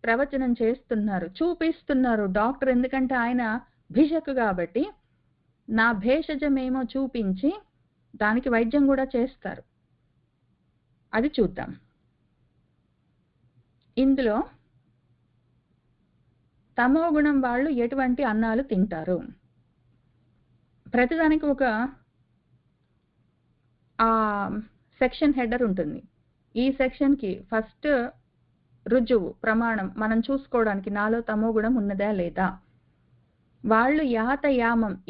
ప్రవచనం చేస్తున్నారు, చూపిస్తున్నారు. డాక్టర్ ఎందుకంటే ఆయన భిషక్ కాబట్టి నా భేషజమేమో చూపించి దానికి వైద్యం కూడా చేస్తారు. అది చూద్దాం. ఇందులో తమోగుణం వాళ్ళు ఎటువంటి అన్నాలు తింటారు, ప్రతిదానికి ఒక సెక్షన్ హెడర్ ఉంటుంది. ఈ సెక్షన్ కి ఫస్ట్ రుజువు ప్రమాణం మనం చూసుకోవడానికి నాలో తమోగుణం ఉన్నదా లేదా. వాళ్ళు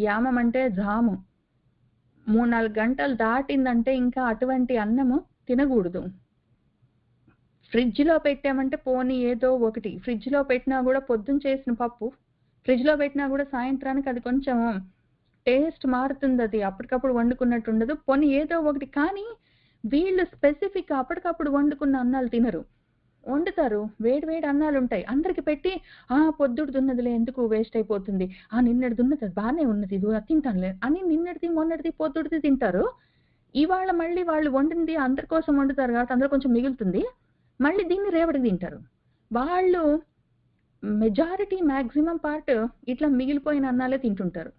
యామం అంటే జాము 3-4 గంటలు దాటిందంటే ఇంకా అటువంటి అన్నము తినకూడదు. ఫ్రిడ్జ్ లో పెట్టామంటే పోనీ ఏదో ఒకటి, ఫ్రిడ్జ్ లో పెట్టినా కూడా పొద్దున చేసిన పప్పు ఫ్రిడ్జ్ లో పెట్టినా కూడా సాయంత్రానికి అది కొంచెం టేస్ట్ మారుతుంది, అది అప్పటికప్పుడు వండుకున్నట్టు ఉండదు. పోనీ ఏదో ఒకటి. కానీ వీళ్ళు స్పెసిఫిక్ అప్పటికప్పుడు వండుకున్న అన్నాలు తినరు. వండుతారు, వేడి అన్నాలు ఉంటాయి, అందరికి పెట్టి పొద్దుడు ఉన్నదిలే ఎందుకు వేస్ట్ అయిపోతుంది, నిన్నటిది ఉన్నది బాగానే ఉన్నది ఇది తింటానులే అని నిన్నటిది మొన్నటిది పొద్దుడిది తింటారు. ఇవాళ మళ్ళీ వాళ్ళు వండింది అందరి కోసం వండుతారు కాబట్టి అందరూ కొంచెం మిగులుతుంది, మళ్ళీ దీన్ని రేపటికి తింటారు. వాళ్ళు మెజారిటీ మ్యాక్సిమం పార్ట్ ఇట్లా మిగిలిపోయిన అన్నాలే తింటుంటారు.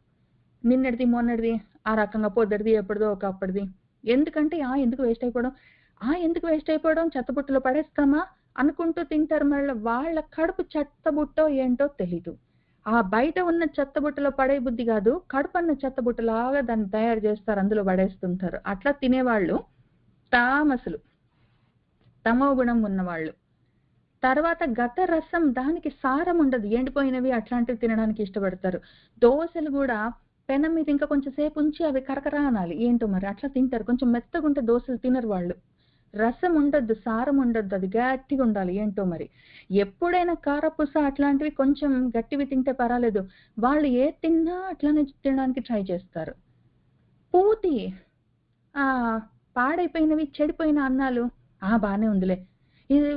నిన్నటిది మొన్నటిది ఆ రకంగా పొద్దుడిది ఎప్పటిదో ఒకప్పటిది. ఎందుకంటే ఎందుకు వేస్ట్ అయిపోవడం చెత్తబుట్టలో పడేస్తామా అనుకుంటూ తింటారు. మళ్ళీ వాళ్ళ కడుపు చెత్తబుట్టో ఏంటో తెలీదు. ఆ బయట ఉన్న చెత్తబుట్టలో పడే బుద్ధి కాదు, కడుపు అన్న చెత్తబుట్టలాగా దాన్ని తయారు చేస్తారు, అందులో పడేస్తుంటారు. అట్లా తినేవాళ్ళు తామసులు, తమో గుణం ఉన్నవాళ్ళు. తర్వాత గత రసం, దానికి సారం ఉండదు, ఎండిపోయినవి అట్లాంటివి తినడానికి ఇష్టపడతారు. దోశలు కూడా పెనం మీద ఇంకా కొంచెం సేపు ఉంచి అవి కరకరా అనాలి, ఏంటో మరి అట్లా తింటారు. కొంచెం మెత్తగుంటే దోశలు తినరు వాళ్ళు. రసం ఉండద్దు, సారం ఉండద్దు, అది గట్టిగా ఉండాలి, ఏంటో మరి. ఎప్పుడైనా కారపూస అట్లాంటివి కొంచెం గట్టివి తింటే పర్వాలేదు, వాళ్ళు ఏ తిన్నా అట్లానే తినడానికి ట్రై చేస్తారు. పూతి పాడైపోయినవి చెడిపోయిన అన్నాలు బాగానే ఉందిలే, ఇది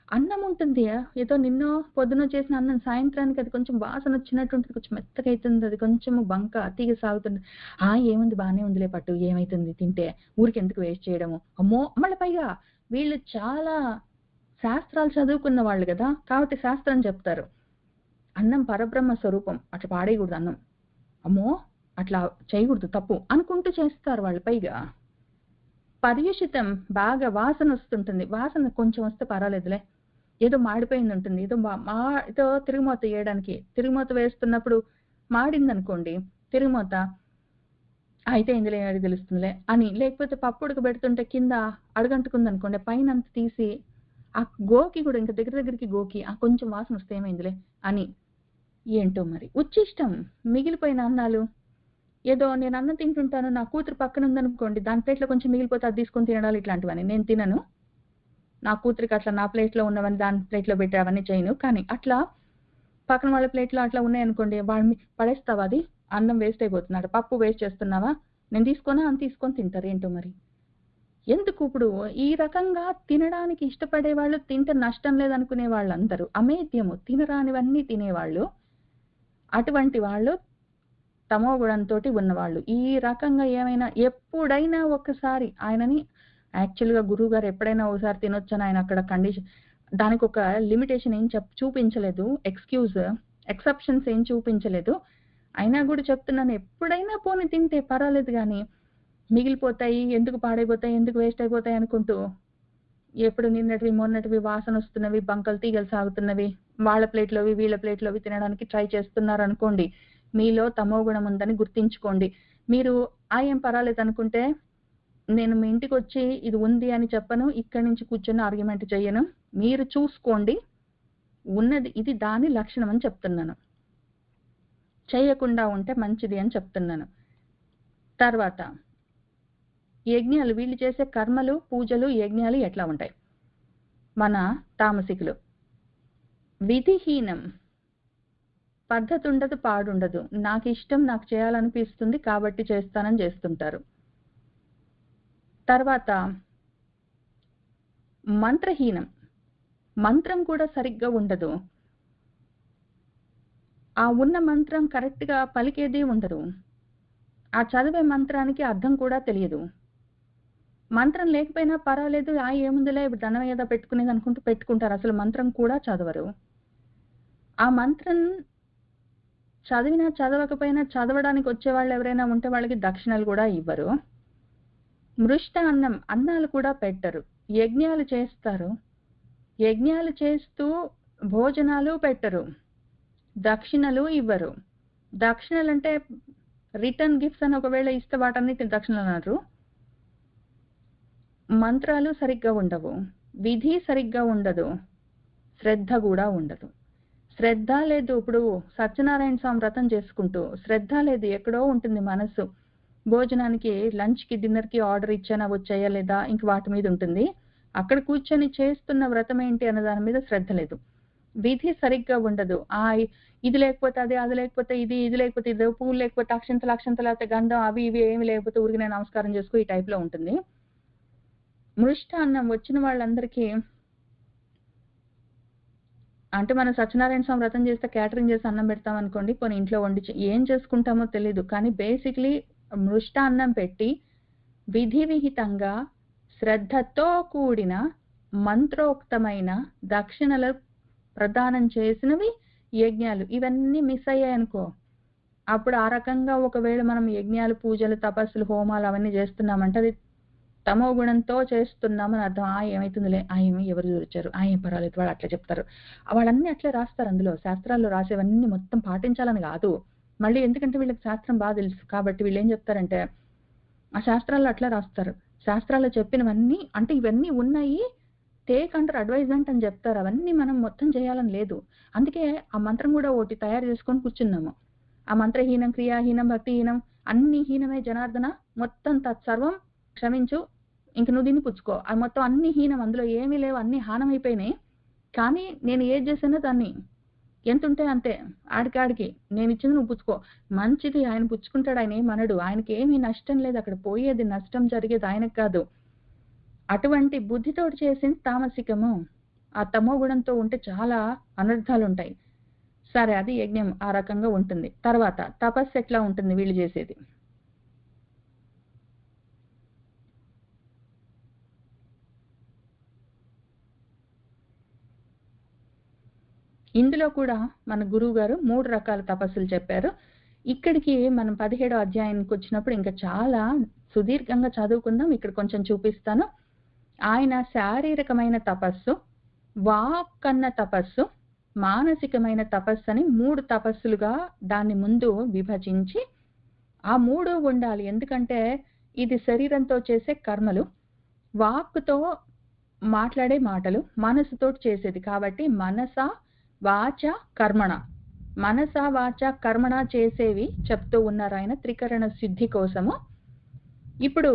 అన్నం ఉంటుంది ఏదో నిన్నో పొద్దున చేసిన అన్నం సాయంత్రానికి అది కొంచెం వాసన వచ్చినట్టుంటుంది, కొంచెం మెత్తగా అవుతుంది, అది కొంచెం బంక తీగ సాగుతుంది, ఏముంది బాగానే ఉందిలే పట్టు, ఏమైతుంది తింటే, ఊరికి ఎందుకు వేస్ట్ చేయడము, అమ్మో. మళ్ళీ పైగా వీళ్ళు చాలా శాస్త్రాలు చదువుకున్న వాళ్ళు కదా, కాబట్టి శాస్త్రం చెప్తారు అన్నం పరబ్రహ్మ స్వరూపం, అట్లా పాడేయకూడదు అన్నం, అమ్మో అట్లా చేయకూడదు, తప్పు అనుకుంటూ చేస్తారు వాళ్ళు. పైగా పర్యుషితం, బాగా వాసన వస్తుంటుంది, వాసన కొంచెం వస్తే పర్వాలేదులే, ఏదో మాడిపోయింది ఉంటుంది, ఏదో తిరుగుమూత వేయడానికి, తిరుగుమూత వేస్తున్నప్పుడు మాడింది అనుకోండి తిరుగుమూత, అయితే ఇందులో ఏది తెలుస్తుందిలే అని. లేకపోతే పప్పు ఉడకబెడుతుంటే కింద అడుగంటుకుంది అనుకోండి, పైన అంత తీసి ఆ గోకి కూడా ఇంకా దగ్గరికి గోకి కొంచెం వాసన వస్తే ఏమైందిలే అని. ఏంటో మరి ఉచ్చిష్టం, మిగిలిపోయిన అన్నాలు, ఏదో నేను అన్నం తింటుంటాను, నా కూతురు పక్కన ఉందనుకోండి, దాని ప్లేట్లో కొంచెం మిగిలిపోతే అది తీసుకొని తినడాలి, ఇట్లాంటివని నేను తినను. నా కూతురికి అట్లా నా ప్లేట్లో ఉన్నవని దాని ప్లేట్లో పెట్టి అవన్నీ చేయను. కానీ అట్లా పక్కన వాళ్ళ ప్లేట్లో అట్లా ఉన్నాయనుకోండి, వాళ్ళని పడేస్తావా, అది అన్నం వేస్ట్ అయిపోతున్నాడు, పప్పు వేస్ట్ చేస్తున్నావా, నేను తీసుకోనా అని తీసుకొని తింటారు. ఏంటో మరి ఎందుకు. ఇప్పుడు ఈ రకంగా తినడానికి ఇష్టపడే వాళ్ళు, తింటే నష్టం లేదనుకునే వాళ్ళందరూ అమేద్యము, తినరానివన్నీ తినేవాళ్ళు, అటువంటి వాళ్ళు తమో గుణంతో ఉన్నవాళ్ళు. ఈ రకంగా ఏమైనా ఎప్పుడైనా ఒక్కసారి ఆయనని యాక్చువల్గా గురువు గారు ఎప్పుడైనా ఒకసారి తినొచ్చని ఆయన అక్కడ కండిషన్, దానికి ఒక లిమిటేషన్ ఏం చూపించలేదు, ఎక్సెప్షన్స్ ఏం చూపించలేదు. అయినా కూడా చెప్తున్నాను, ఎప్పుడైనా పోని తింటే పర్వాలేదు, కానీ మిగిలిపోతాయి, ఎందుకు పాడైపోతాయి, ఎందుకు వేస్ట్ అయిపోతాయి అనుకుంటూ ఎప్పుడు నిన్నటివి మొన్నటివి వాసన వస్తున్నవి, బంకలు తీగలు సాగుతున్నవి, వాళ్ళ ప్లేట్లోవి వీళ్ళ ప్లేట్లోవి తినడానికి ట్రై చేస్తున్నారు అనుకోండి, మీలో తమో గుణం ఉందని గుర్తించుకోండి. మీరు ఏం పర్వాలేదు అనుకుంటే నేను మీ ఇంటికి వచ్చి ఇది ఉంది అని చెప్పను, ఇక్కడి నుంచి కూర్చొని ఆర్గ్యుమెంట్ చెయ్యను. మీరు చూసుకోండి, ఉన్నది ఇది దాని లక్షణం అని చెప్తున్నాను. చేయకుండా ఉంటే మంచిది అని చెప్తున్నాను. తర్వాత యజ్ఞాలు, వీళ్ళు చేసే కర్మలు, పూజలు, యజ్ఞాలు ఎట్లా ఉంటాయి? మన తామసికులు విధిహీనం, పద్ధతి ఉండదు, పాడుండదు. నాకు ఇష్టం, నాకు చేయాలనిపిస్తుంది కాబట్టి చేస్తానని చేస్తుంటారు. తర్వాత మంత్రహీనం, మంత్రం కూడా సరిగ్గా ఉండదు. ఆ ఉన్న మంత్రం కరెక్ట్గా పలికేది ఉండదు. ఆ చదివే మంత్రానికి అర్థం కూడా తెలియదు. మంత్రం లేకపోయినా పర్వాలేదు, ఏముందిలే దండం ఏదో పెట్టుకునేది అనుకుంటూ పెట్టుకుంటారు. అసలు మంత్రం కూడా చదవరు. ఆ మంత్రం చదివినా చదవకపోయినా చదవడానికి వచ్చే వాళ్ళు ఎవరైనా ఉంటే వాళ్ళకి దక్షిణలు కూడా ఇవ్వరు. మృష్ట అన్నం, అన్నాలు కూడా పెట్టరు. యజ్ఞాలు చేస్తారు, యజ్ఞాలు చేస్తూ భోజనాలు పెట్టరు, దక్షిణలు ఇవ్వరు. దక్షిణలు అంటే రిటర్న్ గిఫ్ట్స్ అని ఒకవేళ ఇస్తే వాటన్నిటిని దక్షిణలు అన్నారు. మంత్రాలు సరిగ్గా ఉండవు, విధి సరిగ్గా ఉండదు, శ్రద్ధ కూడా ఉండదు. శ్రద్ధ లేదు. ఇప్పుడు సత్యనారాయణ స్వామి వ్రతం చేసుకుంటూ శ్రద్ధ లేదు, ఎక్కడో ఉంటుంది మనసు. భోజనానికి, లంచ్కి, డిన్నర్కి ఆర్డర్ ఇచ్చానా వచ్చాయా లేదా ఇంక వాటి మీద ఉంటుంది. అక్కడ కూర్చొని చేస్తున్న వ్రతం ఏంటి అన్న దాని మీద శ్రద్ధ లేదు. విధి సరిగ్గా ఉండదు. ఇది లేకపోతే అది, అది లేకపోతే ఇది, ఇది లేకపోతే ఇది, పూలు లేకపోతే అక్షంతలు, అక్షంతలు లేకపోతే గంధం, అవి ఇవి ఏమి లేకపోతే ఊరికి నేను నమస్కారం చేసుకో, ఈ టైప్లో ఉంటుంది. మృష్టాన్నం వచ్చిన వాళ్ళందరికీ, అంటే మనం సత్యనారాయణ స్వామి వ్రతం చేస్తే క్యాటరింగ్ చేసి అన్నం పెడతాం అనుకోండి, కొన్ని ఇంట్లో వండి ఏం చేసుకుంటామో తెలీదు, కానీ బేసిక్లీ మృష్టాన్నం పెట్టి విధి విహితంగా శ్రద్ధతో కూడిన మంత్రోక్తమైన దక్షిణలు ప్రదానం చేసినవి యజ్ఞాలు. ఇవన్నీ మిస్ అయ్యాయనుకో, అప్పుడు ఆ రకంగా ఒకవేళ మనం యజ్ఞాలు, పూజలు, తపస్సులు, హోమాలు అవన్నీ చేస్తున్నామంటే అది తమో గుణంతో చేస్తున్నామని అర్థం. ఏమైతుందిలే, ఏమి ఎవరు చూచారు, ఏం పర్వాలేదు, వాళ్ళు అట్లా చెప్తారు, వాళ్ళన్నీ అట్లే రాస్తారు. అందులో శాస్త్రాల్లో రాసేవన్నీ మొత్తం పాటించాలని కాదు. మళ్ళీ ఎందుకంటే వీళ్ళకి శాస్త్రం బాగా తెలుసు కాబట్టి వీళ్ళు ఏం చెప్తారంటే ఆ శాస్త్రాల్లో అట్లా రాస్తారు. శాస్త్రాల్లో చెప్పినవన్నీ అంటే ఇవన్నీ ఉన్నాయి, టేక్ అండర్ అడ్వైజ్మెంట్ అని చెప్తారు. అవన్నీ మనం మొత్తం చేయాలని లేదు. అందుకే ఆ మంత్రం కూడా ఒకటి తయారు చేసుకొని కూర్చున్నాము. ఆ మంత్రహీనం, క్రియాహీనం, భక్తిహీనం, అన్ని హీనమే జనార్దన, మొత్తం తత్సర్వం క్షమించు, ఇంక నువ్వు దీన్ని పుచ్చుకో. అది మొత్తం అన్ని హీనం, అందులో ఏమీ లేవు, అన్ని హానమైపోయినాయి. కానీ నేను ఏది చేసానో దాన్ని ఎంత ఉంటే అంతే, ఆడికాడికి నేను ఇచ్చింది నువ్వు పుచ్చుకో. మంచిది, ఆయన పుచ్చుకుంటాడు, ఆయన ఏమనడు, ఆయనకి ఏమీ నష్టం లేదు. అక్కడ పోయేది నష్టం జరిగేది ఆయనకు కాదు. అటువంటి బుద్ధితోటి చేసింది తామసికము. ఆ తమో గుణంతో ఉంటే చాలా అనర్థాలు ఉంటాయి. సరే, అది యజ్ఞం ఆ రకంగా ఉంటుంది. తర్వాత తపస్సు ఎట్లా ఉంటుంది వీళ్ళు చేసేది? ఇందులో కూడా మన గురువు గారు 3 రకాల తపస్సులు చెప్పారు. ఇక్కడికి మనం 17వ అధ్యాయానికి వచ్చినప్పుడు ఇంకా చాలా సుదీర్ఘంగా చదువుకుందాం. ఇక్కడ కొంచెం చూపిస్తాను. ఆయన శారీరకమైన తపస్సు, వాక్కన్న తపస్సు, మానసికమైన తపస్సు అని 3 తపస్సులుగా దాన్ని ముందు విభజించి ఆ 3 ఉండాలి. ఎందుకంటే ఇది శరీరంతో చేసే కర్మలు, వాక్కుతో మాట్లాడే మాటలు, మనసుతో చేసేది. కాబట్టి మనస వాచ కర్మణ, మనస వాచ కర్మణ చేసేవి చెప్తూ ఉన్నారు ఆయన త్రికరణ సిద్ధి కోసము. ఇప్పుడు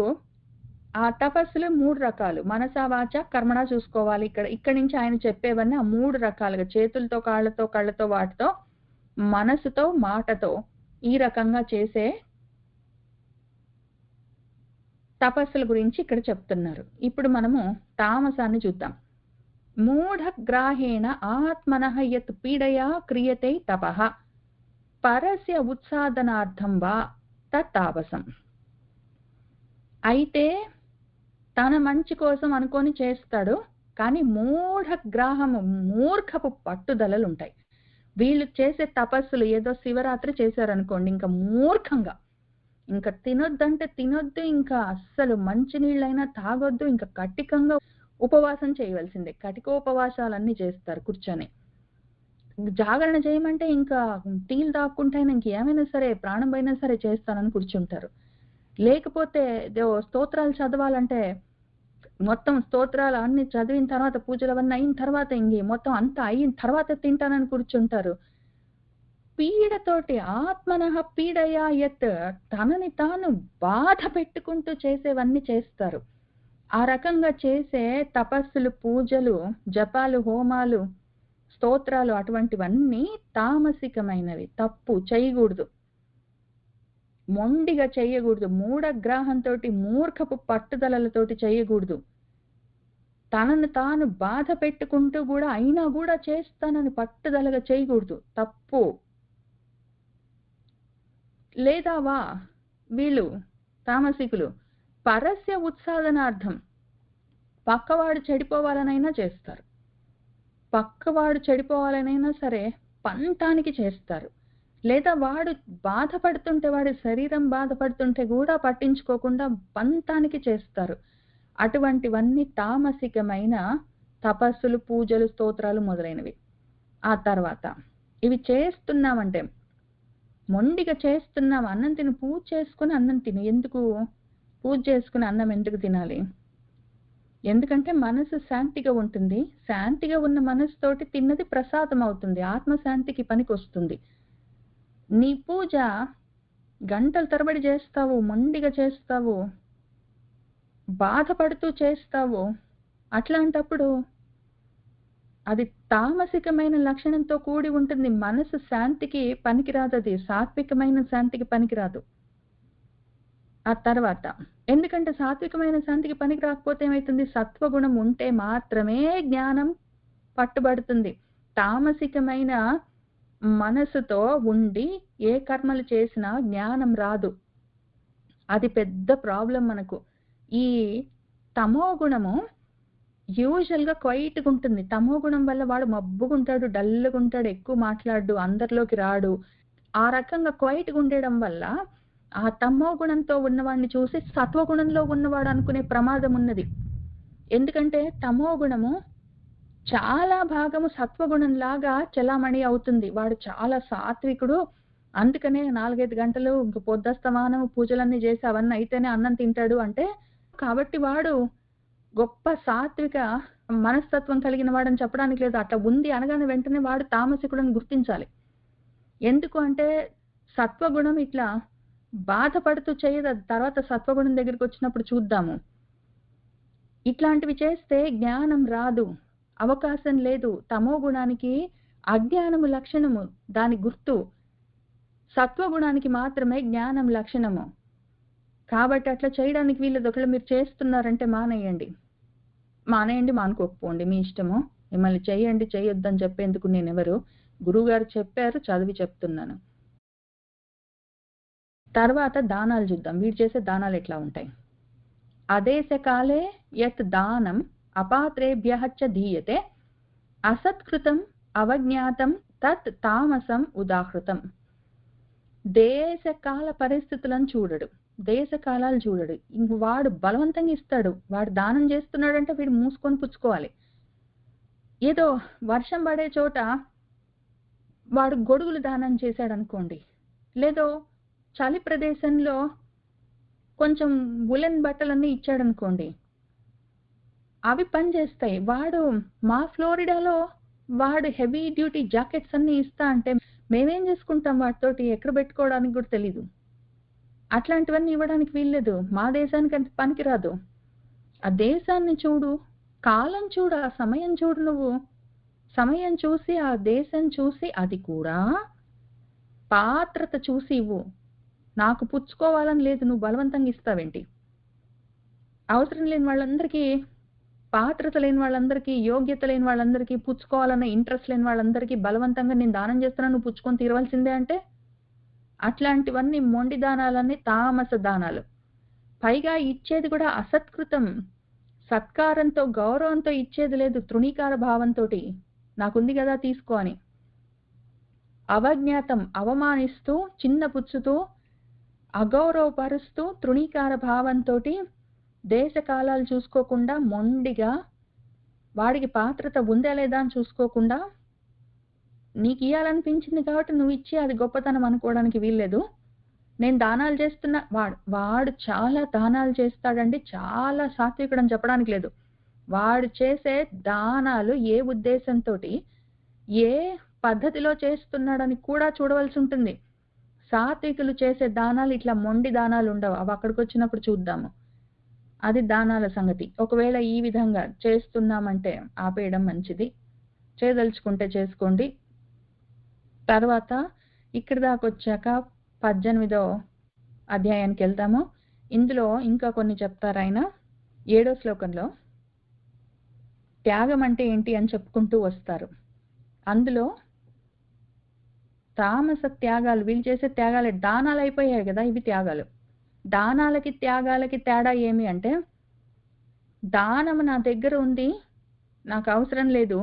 ఆ తపస్సులు 3 రకాలు, మనస వాచ కర్మణ చూసుకోవాలి. ఇక్కడి నుంచి ఆయన చెప్పేవన్నీ ఆ 3 రకాలుగా, చేతులతో, కాళ్ళతో, కళ్ళతో, వాటితో, మనసుతో, మాటతో ఈ రకంగా చేసే తపస్సుల గురించి ఇక్కడ చెప్తున్నారు. ఇప్పుడు మనము తామసాన్ని చూద్దాం. మూఢగ్రాహేణ ఆత్మనః యత్ పీడయా క్రియతే తపః పరస్య ఉత్సాదనార్థం వా తత్తాపసం. అయితే తన మంచి కోసం అనుకొని చేస్తాడు, కానీ మూఢగ్రాహము, మూర్ఖపు పట్టుదలలు ఉంటాయి. వీళ్ళు చేసే తపస్సులు ఏదో శివరాత్రి చేశారనుకోండి, ఇంకా మూర్ఖంగా, ఇంకా తినొద్దంటే తినొద్దు, ఇంకా అస్సలు మంచినీళ్ళైనా తాగొద్దు, ఇంకా కట్టికంగా ఉపవాసం చేయవలసిందే. కటికోపవాసాలన్నీ చేస్తారు కూర్చొని. జాగరణ చేయమంటే ఇంకా టీలు తాక్కుంటైనా ఇంకేమైనా సరే ప్రాణం పోయినా సరే చేస్తానని కూర్చుంటారు. లేకపోతే స్తోత్రాలు చదవాలంటే మొత్తం స్తోత్రాలు అన్ని చదివిన తర్వాత పూజలవన్నీ అయిన తర్వాత మొత్తం అంతా అయిన తర్వాత తింటానని కూర్చుంటారు. పీడతోటి ఆత్మనః పీడయా యత్, తనని తాను బాధ పెట్టుకుంటూ చేసేవన్నీ చేస్తారు. ఆ రకంగా చేసే తపస్సులు, పూజలు, జపాలు, హోమాలు, స్తోత్రాలు అటువంటివన్నీ తామసికమైనవి. తప్పు చేయకూడదు. మొండిగా చెయ్యకూడదు. మూఢగ్రాహంతోటి, మూర్ఖపు పట్టుదలలతోటి చెయ్యకూడదు. తనను తాను బాధ పెట్టుకుంటూ కూడా అయినా కూడా చేస్తానని పట్టుదలగా చేయకూడదు. తప్పు. లేదా వీళ్ళు తామసికులు పరస్య ఉత్సాదనార్థం పక్కవాడు చెడిపోవాలనైనా చేస్తారు. పక్కవాడు చెడిపోవాలనైనా సరే పంతానికి చేస్తారు. లేదా వాడు బాధపడుతుంటే, వాడి శరీరం బాధపడుతుంటే కూడా పట్టించుకోకుండా పంతానికి చేస్తారు. అటువంటివన్నీ తామసికమైన తపస్సులు, పూజలు, స్తోత్రాలు మొదలైనవి. ఆ తర్వాత ఇవి చేస్తున్నామంటే మొండిగా చేస్తున్నాం. అన్నం తిని పూజ చేసుకుని అన్నం తిని ఎందుకు పూజ చేసుకుని అన్నం ఎందుకు తినాలి? ఎందుకంటే మనసు శాంతిగా ఉంటుంది. శాంతిగా ఉన్న మనసుతోటి తిన్నది ప్రసాదం అవుతుంది. ఆత్మశాంతికి పనికి వస్తుంది. నీ పూజ గంటల తరబడి చేస్తావు, మొండిగా చేస్తావు, బాధపడుతూ చేస్తావు. అట్లాంటప్పుడు అది తామసికమైన లక్షణంతో కూడి ఉంటుంది. మనసు శాంతికి పనికిరాదు. అది సాత్వికమైన శాంతికి పనికిరాదు. ఆ తర్వాత ఎందుకంటే సాత్వికమైన శాంతికి పనికి రాకపోతే ఏమైతుంది? సత్వగుణం ఉంటే మాత్రమే జ్ఞానం పట్టుబడుతుంది. తామసికమైన మనసుతో ఉండి ఏ కర్మలు చేసినా జ్ఞానం రాదు. అది పెద్ద ప్రాబ్లం మనకు. ఈ తమో గుణము యూజువల్ గా క్వైట్గా ఉంటుంది. తమో గుణం వల్ల వాడు మబ్బుగుంటాడు, డల్గా ఉంటాడు, ఎక్కువ మాట్లాడు, అందరిలోకి రాడు. ఆ రకంగా క్వైట్గా ఉండడం వల్ల ఆ తమో గుణంతో ఉన్నవాడిని చూసి సత్వగుణంలో ఉన్నవాడు అనుకునే ప్రమాదం ఉన్నది. ఎందుకంటే తమో గుణము చాలా భాగము సత్వగుణం లాగా చలామణి అవుతుంది. వాడు చాలా సాత్వికుడు, అందుకనే 4-5 గంటలు పొద్దస్తమానం పూజలన్నీ చేసి అవన్నీ అయితేనే అన్నం తింటాడు అంటే, కాబట్టి వాడు గొప్ప సాత్విక మనస్తత్వం కలిగిన వాడని చెప్పడానికి లేదు. అట్లా ఉంది అనగానే వెంటనే వాడు తామసికుడని గుర్తించాలి. ఎందుకు అంటే సత్వగుణం ఇట్లా బాధపడుతూ చేయదు. తర్వాత సత్వగుణం దగ్గరికి వచ్చినప్పుడు చూద్దాము. ఇట్లాంటివి చేస్తే జ్ఞానం రాదు, అవకాశం లేదు. తమో గుణానికి అజ్ఞానము లక్షణము, దాని గుర్తు. సత్వగుణానికి మాత్రమే జ్ఞానం లక్షణము. కాబట్టి అట్లా చేయడానికి వీళ్ళది. ఒకవేళ మీరు చేస్తున్నారంటే మానేయండి, మానుకోకపోండి, మీ ఇష్టము. మిమ్మల్ని చేయండి చేయొద్దని చెప్పేందుకు నేనెవరు? గురువుగారు చెప్పారు, చదివి చెప్తున్నాను. తర్వాత దానాలు చూద్దాం. వీడు చేసే దానాలు ఎట్లా ఉంటాయి. అదేశకాలే యత్ దానం అపాత్రేభ్యః చ దీయతే అసత్కృతం అవజ్ఞాతం తత్ తామసం ఉదాహృతం. దేశకాల పరిస్థితులను చూడడు, దేశకాలాలు చూడడు. ఇంక వాడు బలవంతంగా ఇస్తాడు. వాడు దానం చేస్తున్నాడంటే వీడు మూసుకొని పుచ్చుకోవాలి. ఏదో వర్షం పడే చోట వాడు గొడుగులు దానం చేశాడు అనుకోండి, లేదో చలి ప్రదేశంలో కొంచెం ఉలెన్ బట్టలన్నీ ఇచ్చాడు అనుకోండి, అవి పనిచేస్తాయి. వాడు మా ఫ్లోరిడాలో వాడు హెవీ డ్యూటీ జాకెట్స్ అన్ని ఇస్తా అంటే మేమేం చేసుకుంటాం? వాటితోటి ఎక్కడ పెట్టుకోవడానికి కూడా తెలీదు. అట్లాంటివన్నీ ఇవ్వడానికి వీల్లేదు. మా దేశానికి అంత పనికిరాదు. ఆ దేశాన్ని చూడు, కాలం చూడు, ఆ సమయం చూడు. నువ్వు సమయం చూసి, ఆ దేశం చూసి, అది కూడా పాత్రత చూసి ఇవ్వు. నాకు పుచ్చుకోవాలని లేదు, నువ్వు బలవంతంగా ఇస్తావేంటి? అవసరం లేని వాళ్ళందరికీ, పాత్రత లేని వాళ్ళందరికీ, యోగ్యత లేని వాళ్ళందరికీ, పుచ్చుకోవాలన్న ఇంట్రెస్ట్ లేని వాళ్ళందరికీ బలవంతంగా నేను దానం చేస్తున్నాను, నువ్వు పుచ్చుకొని తీరవలసిందే అంటే, అట్లాంటివన్నీ మొండి దానాలన్నీ తామస దానాలు. పైగా ఇచ్చేది కూడా అసత్కృతం, సత్కారంతో గౌరవంతో ఇచ్చేది లేదు, తృణీకార భావంతో నాకుంది కదా తీసుకో అని. అవజ్ఞాతం, అవమానిస్తూ, చిన్నపుచ్చుతూ, అగౌరవపరుస్తూ, తృణీకార భావంతో దేశకాలాలు చూసుకోకుండా మొండిగా వాడికి పాత్రత ఉందా లేదా అని చూసుకోకుండా నీకు ఇయ్యాలనిపించింది కాబట్టి నువ్వు ఇచ్చి అది గొప్పతనం అనుకోవడానికి వీల్లేదు. నేను దానాలు చేస్తున్నా వాడు చాలా దానాలు చేస్తాడండి. చాలా సాత్వికుడని చెప్పడానికి లేదు. వాడు చేసే దానాలు ఏ ఉద్దేశంతోటి, ఏ పద్ధతిలో చేస్తున్నాడని కూడా చూడవలసి ఉంటుంది. సాత్వికులు చేసే దానాలు ఇట్లా మొండి దానాలు ఉండవు. అవి అక్కడికొచ్చినప్పుడు చూద్దాము. అది దానాల సంగతి. ఒకవేళ ఈ విధంగా చేస్తున్నామంటే ఆపేయడం మంచిది. చేయదలుచుకుంటే చేసుకోండి. తర్వాత ఇక్కడి దాకొచ్చాక 18వ అధ్యాయానికి వెళ్తాము. ఇందులో ఇంకా కొన్ని చెప్తారాయన. 7వ శ్లోకంలో త్యాగం అంటే ఏంటి అని చెప్పుకుంటూ వస్తారు. అందులో తామస త్యాగాలు, వీళ్ళు చేసే త్యాగాలు దానాలు అయిపోయాయి కదా, ఇవి త్యాగాలు. దానాలకి త్యాగాలకి తేడా ఏమి అంటే, దానము నా దగ్గర ఉంది, నాకు అవసరం లేదు,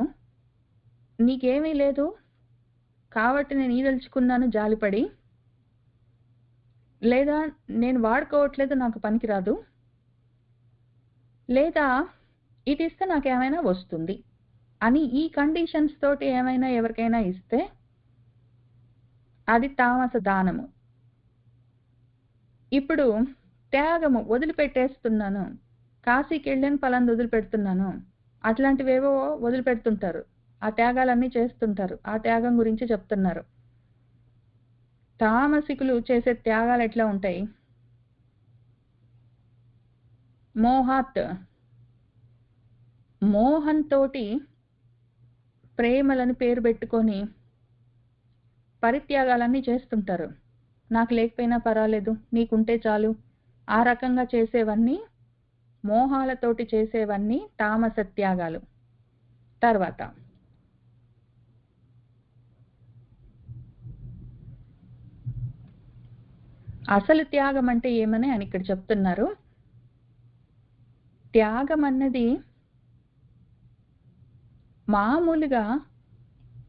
నీకేమీ లేదు కాబట్టి నేను ఈదలుచుకున్నాను జాలిపడి, లేదా నేను వాడుకోవట్లేదు నాకు పనికిరాదు, లేదా ఇది ఇస్తే నాకేమైనా వస్తుంది అని ఈ కండిషన్స్ తోటి ఏమైనా ఎవరికైనా ఇస్తే అది తామస దానము. ఇప్పుడు త్యాగము, వదిలిపెట్టేస్తున్నాను, కాశీకి వెళ్ళని పలాంది వదిలిపెడుతున్నాను, అట్లాంటివేవో వదిలిపెడుతుంటారు. ఆ త్యాగాలన్నీ చేస్తుంటారు. ఆ త్యాగం గురించి చెప్తున్నారు. తామసికులు చేసే త్యాగాలు ఎట్లా ఉంటాయి? మోహంతోటి ప్రేమలను పేరు పెట్టుకొని పరిత్యాగాలన్నీ చేస్తుంటారు. నాకు లేకపోయినా పర్వాలేదు, నీకుంటే చాలు, ఆ రకంగా చేసేవన్నీ, మోహాలతోటి చేసేవన్నీ తామస త్యాగాలు. తర్వాత అసలు త్యాగం అంటే ఏమని అని ఇక్కడ చెప్తున్నారు. త్యాగం అన్నది మామూలుగా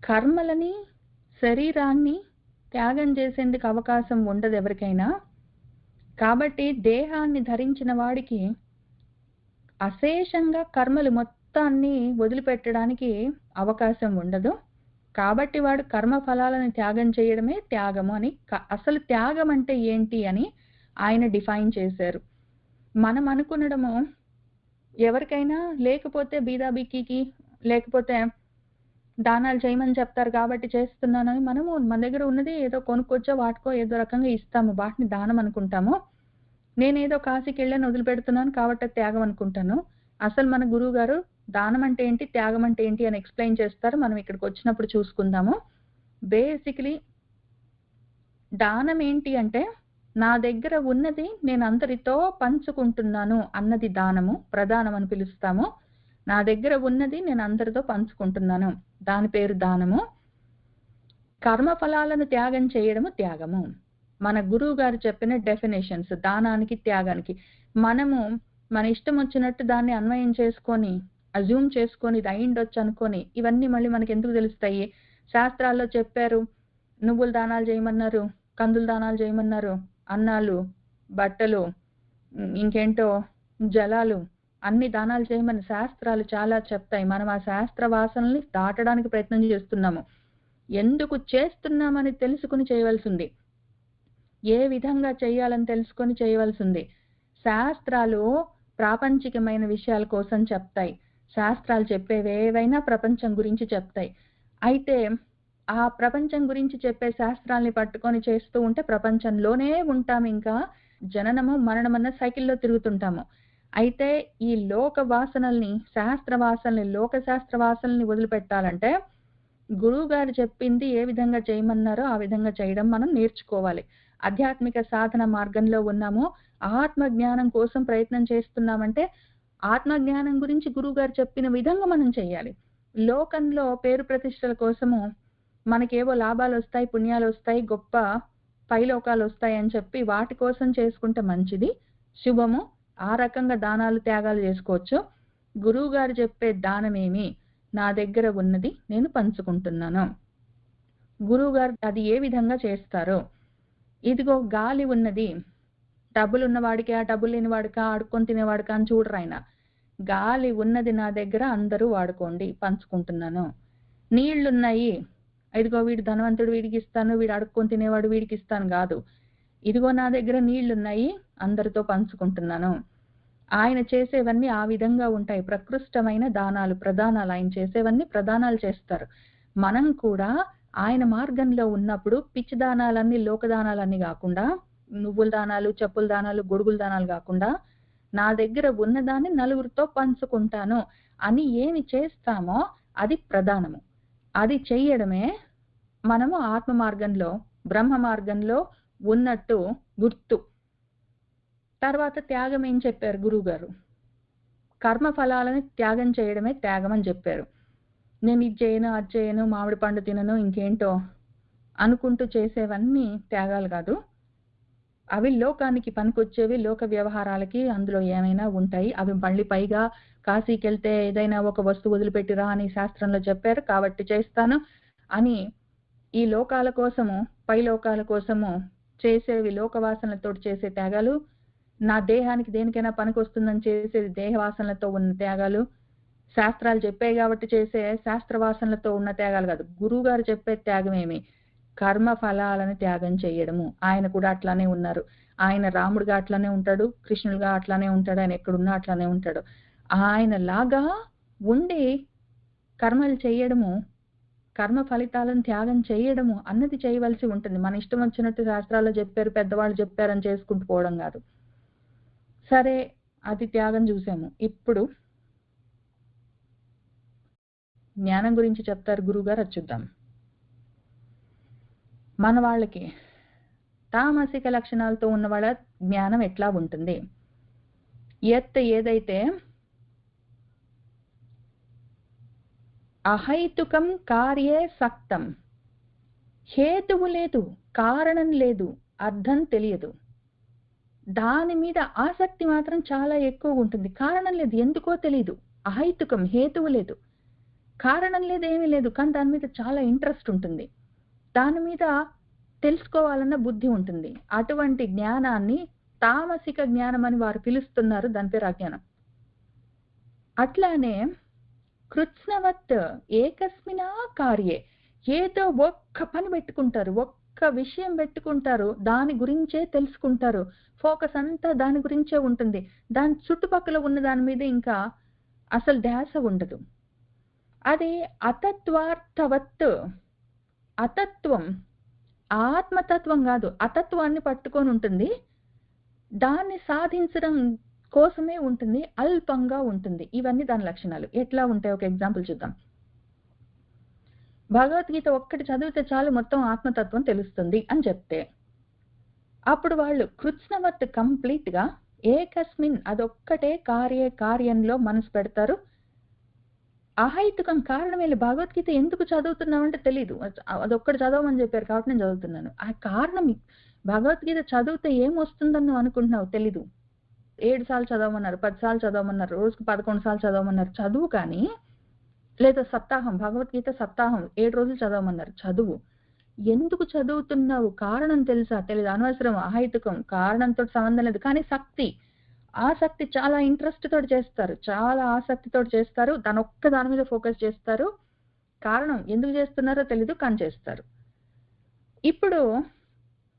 కర్మలని, శరీరాన్ని త్యాగం చేసేందుకు అవకాశం ఉండదు ఎవరికైనా. కాబట్టి దేహాన్ని ధరించిన వాడికి అశేషంగా కర్మలు మొత్తాన్ని వదిలిపెట్టడానికి అవకాశం ఉండదు. కాబట్టి వాడు కర్మ ఫలాలను త్యాగం చేయడమే త్యాగము అని, అసలు త్యాగం అంటే ఏంటి అని ఆయన డిఫైన్ చేశారు. మనం అనుకునడము, ఎవరికైనా లేకపోతే బీదాబిక్కికి లేకపోతే దానాలు చేయమని చెప్తారు కాబట్టి చేస్తున్నానని మనము మన దగ్గర ఉన్నది ఏదో కొనుక్కొచ్చో వాటికో ఏదో రకంగా ఇస్తాము, వాటిని దానం అనుకుంటాము. నేనేదో కాశీకి వెళ్ళని వదిలిపెడుతున్నాను కాబట్టి త్యాగం అనుకుంటాను. అసలు మన గురువు గారు దానం అంటే ఏంటి, త్యాగం అంటే ఏంటి అని ఎక్స్ప్లెయిన్ చేస్తారు. మనం ఇక్కడికి వచ్చినప్పుడు చూసుకుందాము. బేసికలీ దానం ఏంటి అంటే, నా దగ్గర ఉన్నది నేను అందరితో పంచుకుంటున్నాను అన్నది దానము, ప్రదానం అని పిలుస్తాము. నా దగ్గర ఉన్నది నేను అందరితో పంచుకుంటున్నాను, దాని పేరు దానము. కర్మఫలాలను త్యాగం చేయడము త్యాగము. మన గురువు గారు చెప్పిన డెఫినేషన్స్ దానానికి త్యాగానికి. మనము మన ఇష్టం వచ్చినట్టు దాన్ని అన్వయం చేసుకొని, అజ్యూమ్ చేసుకొని, ఇది అయిండొచ్చు అనుకొని, ఇవన్నీ మళ్ళీ మనకి ఎందుకు తెలుస్తాయి? శాస్త్రాల్లో చెప్పారు, నువ్వులు దానాలు చేయమన్నారు, కందులు దానాలు చేయమన్నారు, అన్నాలు, బట్టలు, ఇంకేంటో జలాలు, అన్ని దానాలు చేయమని శాస్త్రాలు చాలా చెప్తాయి. మనం ఆ శాస్త్ర వాసనల్ని దాటడానికి ప్రయత్నం చేస్తున్నాము. ఎందుకు చేస్తున్నామని తెలుసుకుని చేయవలసింది, ఏ విధంగా చేయాలని తెలుసుకొని చేయవలసింది. శాస్త్రాలు ప్రాపంచికమైన విషయాల కోసం చెప్తాయి. శాస్త్రాలు చెప్పేవేవైనా ప్రపంచం గురించి చెప్తాయి. అయితే ఆ ప్రపంచం గురించి చెప్పే శాస్త్రాల్ని పట్టుకొని చేస్తూ ఉంటే ప్రపంచంలోనే ఉంటాం. ఇంకా జననము మరణమన్న సైకిల్లో తిరుగుతుంటాము. అయితే ఈ లోక వాసనల్ని, శాస్త్ర వాసనల్ని, లోక శాస్త్ర వాసనల్ని వదిలిపెట్టాలంటే గురువు గారు చెప్పింది ఏ విధంగా చేయమన్నారో ఆ విధంగా చేయడం మనం నేర్చుకోవాలి. ఆధ్యాత్మిక సాధన మార్గంలో ఉన్నాము, ఆత్మజ్ఞానం కోసం ప్రయత్నం చేస్తున్నామంటే ఆత్మజ్ఞానం గురించి గురువు గారు చెప్పిన విధంగా మనం చేయాలి. లోకంలో పేరు ప్రతిష్టల కోసము మనకేవో లాభాలు వస్తాయి, పుణ్యాలు వస్తాయి, గొప్ప పైలోకాలు వస్తాయి అని చెప్పి వాటి కోసం చేసుకుంటే మంచిది, శుభము. ఆ రకంగా దానాలు త్యాగాలు చేసుకోవచ్చు. గురువు గారు చెప్పే దానమేమి, నా దగ్గర ఉన్నది నేను పంచుకుంటున్నాను. గురువు గారు అది ఏ విధంగా చేస్తారో, ఇదిగో గాలి ఉన్నది, డబ్బులు ఉన్నవాడికి, ఆ డబ్బులు లేనివాడికా, ఆడుకొని తినేవాడికా అని చూడరు ఆయన. గాలి ఉన్నది నా దగ్గర, అందరూ వాడుకోండి, పంచుకుంటున్నాను. నీళ్లున్నాయి, ఇదిగో వీడు ధనవంతుడు వీడికి ఇస్తాను, వీడు అడుక్కొని తినేవాడు వీడికి ఇస్తాను కాదు. ఇదిగో నా దగ్గర నీళ్లున్నాయి, అందరితో పంచుకుంటున్నాను. ఆయన చేసేవన్నీ ఆ విధంగా ఉంటాయి. ప్రకృష్టమైన దానాలు, ప్రదానాలు. ఆయన చేసేవన్నీ ప్రదానాలు చేస్తారు. మనం కూడా ఆయన మార్గంలో ఉన్నప్పుడు పిచ్చి దానాలన్నీ, లోకదానాలన్నీ కాకుండా, నువ్వుల దానాలు, చెప్పుల దానాలు, గొడుగుల దానాలు కాకుండా, నా దగ్గర ఉన్నదాన్ని నలుగురితో పంచుకుంటాను అని ఏమి చేస్తామో అది ప్రధానము. అది చెయ్యడమే మనము ఆత్మ మార్గంలో, బ్రహ్మ మార్గంలో ఉన్నట్టు గుర్తు. తర్వాత త్యాగం ఏం చెప్పారు గురువు గారు? కర్మ ఫలాలను త్యాగం చేయడమే త్యాగం అని చెప్పారు. నేను ఇది చేయను, అది చేయను, మామిడి పండు తినను, ఇంకేంటో అనుకుంటూ చేసేవన్నీ త్యాగాలు కాదు. అవి లోకానికి పనికొచ్చేవి, లోక వ్యవహారాలకి అందులో ఏమైనా ఉంటాయి. అవి మళ్ళీ పైగా కాశీకి వెళ్తే ఏదైనా ఒక వస్తువు వదిలిపెట్టిరా అని శాస్త్రంలో చెప్పారు, కాబట్టి చేస్తాను అని ఈ లోకాల కోసము, పై లోకాల కోసము చేసేవి లోకవాసనలతో చేసే త్యాగాలు, నా దేహానికి దేనికైనా పనికొస్తుందని చేసేది దేహవాసనలతో ఉన్న త్యాగాలు, శాస్త్రాలు చెప్పాయి కాబట్టి చేసే శాస్త్రవాసనలతో ఉన్న త్యాగాలు కాదు. గురువు గారు చెప్పే త్యాగం ఏమి? కర్మ ఫలాలను త్యాగం చేయడము. ఆయన కూడా అట్లానే ఉన్నారు. ఆయన రాముడిగా అట్లానే ఉంటాడు, కృష్ణుడిగా అట్లానే ఉంటాడు, ఆయన ఎక్కడున్నా అట్లానే ఉంటాడు. ఆయన లాగా ఉండి కర్మలు చేయడము, కర్మ ఫలితాలను త్యాగం చేయడము అన్నది చేయవలసి ఉంటుంది. మన ఇష్టం వచ్చినట్టు శాస్త్రాల్లో చెప్పారు, పెద్దవాళ్ళు చెప్పారని చేసుకుంటూ పోవడం కాదు. సరే, అది త్యాగం చూసాము. ఇప్పుడు జ్ఞానం గురించి చెప్తారు గురువుగారు, అది చూద్దాం. మన వాళ్ళకి తామసిక లక్షణాలతో ఉన్న వాళ్ళ జ్ఞానం ఎట్లా ఉంటుంది? ఏదైతే అహైతుకం కార్యే సక్తం, హేతువు లేదు, కారణం లేదు, అర్థం తెలియదు, దాని మీద ఆసక్తి మాత్రం చాలా ఎక్కువ ఉంటుంది. కారణం లేదు, ఎందుకో తెలియదు. అహైతుకం, హేతువు లేదు, కారణం లేదు, ఏమీ లేదు, కానీ దాని మీద చాలా ఇంట్రెస్ట్ ఉంటుంది, దాని మీద తెలుసుకోవాలన్న బుద్ధి ఉంటుంది. అటువంటి జ్ఞానాన్ని తామసిక జ్ఞానం అని వారు పిలుస్తున్నారు. దాని పేరు అజ్ఞానం. అట్లానే కృత్స్నవత్ ఏకస్మినా కార్యే, ఏదో ఒక్క పని పెట్టుకుంటారు, ఒక్క విషయం పెట్టుకుంటారు, దాని గురించే తెలుసుకుంటారు, ఫోకస్ అంతా దాని గురించే ఉంటుంది, దాని చుట్టుపక్కల ఉన్న దాని మీద ఇంకా అసలు ధ్యాస ఉండదు. అది అతత్వార్థవత్. అతత్వం ఆత్మతత్వం కాదు, అతత్వాన్ని పట్టుకొని ఉంటుంది, దాన్ని సాధించడం కోసమే ఉంటుంది, అల్పంగా ఉంటుంది. ఇవన్నీ దాని లక్షణాలు. ఎట్లా ఉంటాయి ఒక ఎగ్జాంపుల్ చూద్దాం. భగవద్గీత ఒక్కటి చదివితే చాలు మొత్తం ఆత్మతత్వం తెలుస్తుంది అని చెప్తే, అప్పుడు వాళ్ళు కృత్స్నవత్ కంప్లీట్ గా ఏకస్మిన్, అదొక్కటే కార్యంలో మనసు పెడతారు. అహైతుకం, కారణం వెళ్ళి భగవద్గీత ఎందుకు చదువుతున్నామంటే తెలీదు, అదొక్కటి చదవమని చెప్పారు కాబట్టి నేను చదువుతున్నాను. ఆ కారణం, భగవద్గీత చదివితే ఏమొస్తుందని నువ్వు అనుకుంటున్నావు? తెలీదు. 7 సార్లు చదవమన్నారు, 10 సార్లు చదవమన్నారు, రోజుకు 11 సార్లు చదవమన్నారు, చదువు. కానీ లేదా సప్తాహం, భగవద్గీత సప్తాహం 7 రోజులు చదవమన్నారు, చదువు. ఎందుకు చదువుతున్నావు? కారణం తెలుసా? తెలీదు. అనవసరం, అహైతుకం, కారణంతో సంబంధం లేదు. కానీ శక్తి, ఆసక్తి, చాలా ఇంట్రెస్ట్ తోటి చేస్తారు, చాలా ఆసక్తితో చేస్తారు, దాని మీద ఫోకస్ చేస్తారు. కారణం ఎందుకు చేస్తున్నారో తెలీదు, కానీ చేస్తారు. ఇప్పుడు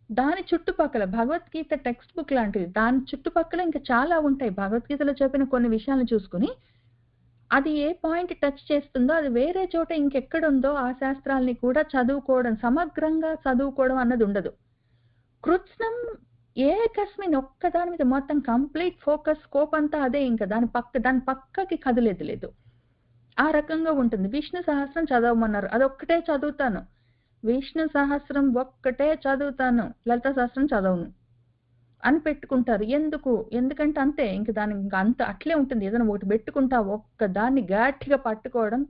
దాని చుట్టుపక్కల, భగవద్గీత టెక్స్ట్ బుక్ లాంటిది, దాని చుట్టుపక్కల ఇంకా చాలా ఉంటాయి. భగవద్గీతలో చెప్పిన కొన్ని విషయాలను చూసుకుని అది ఏ పాయింట్ టచ్ చేస్తుందో అది వేరే చోట ఇంకెక్కడుందో ఆ శాస్త్రాల్ని కూడా చదువుకోవడం, సమగ్రంగా చదువుకోవడం అన్నది ఉండదు. కృత్స్నం ఏకస్మిన్, ఒక్కదాని మీద మొత్తం కంప్లీట్ ఫోకస్, స్కోప్ అంతా అదే. ఇంకా దాని పక్కకి కదిలేదు లేదు. ఆ రకంగా ఉంటుంది. విష్ణు సహస్రం చదవమన్నారు, అదొక్కటే చదువుతాను, విష్ణు సహస్రం ఒక్కటే చదువుతాను, లలిత సహస్రం చదవను అని పెట్టుకుంటారు. ఎందుకంటే అంతే, ఇంక దాని అంత అట్లే ఉంటుంది. ఏదైనా ఒకటి పెట్టుకుంటా, ఒక్కదాన్ని గట్టిగా పట్టుకోవడం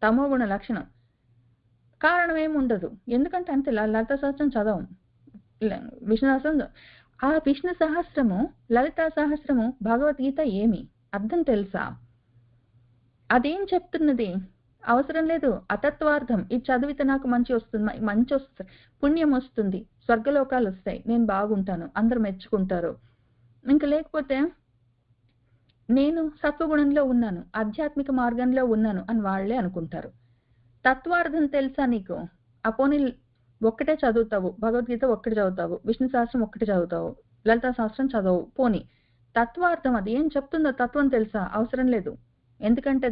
తమోగుణ లక్షణం. కారణం ఏముండదు, ఎందుకంటే అంతే. లలిత సహస్రం చదవం, విష్ణు సహస్రం. ఆ విష్ణు సహస్రము, లలితా సహస్రము, భగవద్గీత ఏమి అర్థం తెలుసా? అదేం చెప్తున్నది? అవసరం లేదు. అతత్వార్థం, ఇది చదివితే నాకు మంచి వస్తుంది, పుణ్యం వస్తుంది, స్వర్గలోకాలు వస్తాయి, నేను బాగుంటాను, అందరు మెచ్చుకుంటారు. ఇంకా లేకపోతే నేను సత్వగుణంలో ఉన్నాను, ఆధ్యాత్మిక మార్గంలో ఉన్నాను అని వాళ్ళే అనుకుంటారు. తత్వార్థం తెలుసా నీకు? పోనీ ఒక్కటే చదువుతావు, భగవద్గీత ఒక్కటి చదువుతావు, విష్ణు సహస్రం ఒక్కటి చదువుతావు, లలితా సహస్రం చదవు, పోనీ తత్వార్థం అది ఏం చెప్తుందో తత్వం తెలుసా? అవసరం లేదు. ఎందుకంటే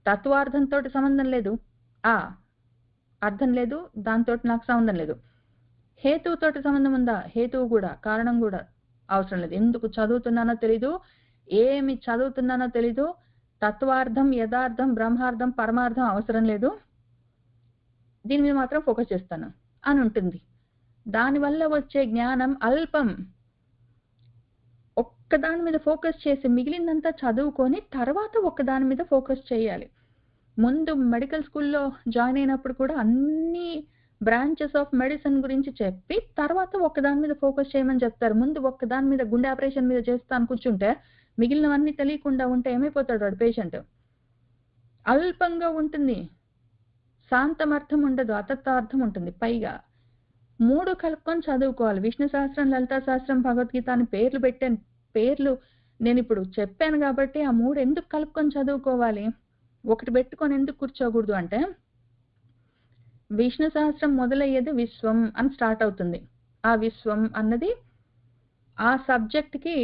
తత్వార్థంతో సంబంధం లేదు, అర్థం లేదు, దాంతో నాకు సంబంధం లేదు. హేతువుతోటి సంబంధం ఉందా? హేతువు కూడా, కారణం కూడా అవసరం లేదు. ఎందుకు చదువుతున్నానో తెలీదు, ఏమి చదువుతున్నానో తెలీదు, తత్వార్థం, యథార్థం, బ్రహ్మార్థం, పరమార్థం అవసరం లేదు, దీని మీద మాత్రం ఫోకస్ చేస్తాను అని ఉంటుంది. దానివల్ల వచ్చే జ్ఞానం అల్పం. ఒక్కదాని మీద ఫోకస్ చేసి మిగిలిందంతా చదువుకొని తర్వాత ఒక్కదాని మీద ఫోకస్ చేయాలి. ముందు మెడికల్ స్కూల్లో జాయిన్ అయినప్పుడు కూడా అన్ని బ్రాంచెస్ ఆఫ్ మెడిసిన్ గురించి చెప్పి తర్వాత ఒక్కదాని మీద ఫోకస్ చేయమని చెప్తారు. ముందు ఒక్కదాని మీద, గుండె ఆపరేషన్ మీద చేస్తాను కూర్చుంటే మిగిలినవన్నీ తెలియకుండా ఉంటే ఏమైపోతాడు వాడు పేషెంట్? అల్పంగా ఉంటుంది, శాంతమర్థం ఉండదు, అతత్వార్థం ఉంటుంది. పైగా 3 కలుపుకొని చదువుకోవాలి. విష్ణు సహస్రం, లలితా సహస్రం, భగవద్గీత అని పేర్లు పెట్టాను. పేర్లు నేను ఇప్పుడు చెప్పాను కాబట్టి ఆ 3 ఎందుకు కలుపుకొని చదువుకోవాలి? ఒకటి పెట్టుకొని ఎందుకు కూర్చోకూడదు అంటే, విష్ణు సహస్రం మొదలయ్యేది విశ్వం అని స్టార్ట్ అవుతుంది. ఆ విశ్వం అన్నది ఆ సబ్జెక్ట్ కి,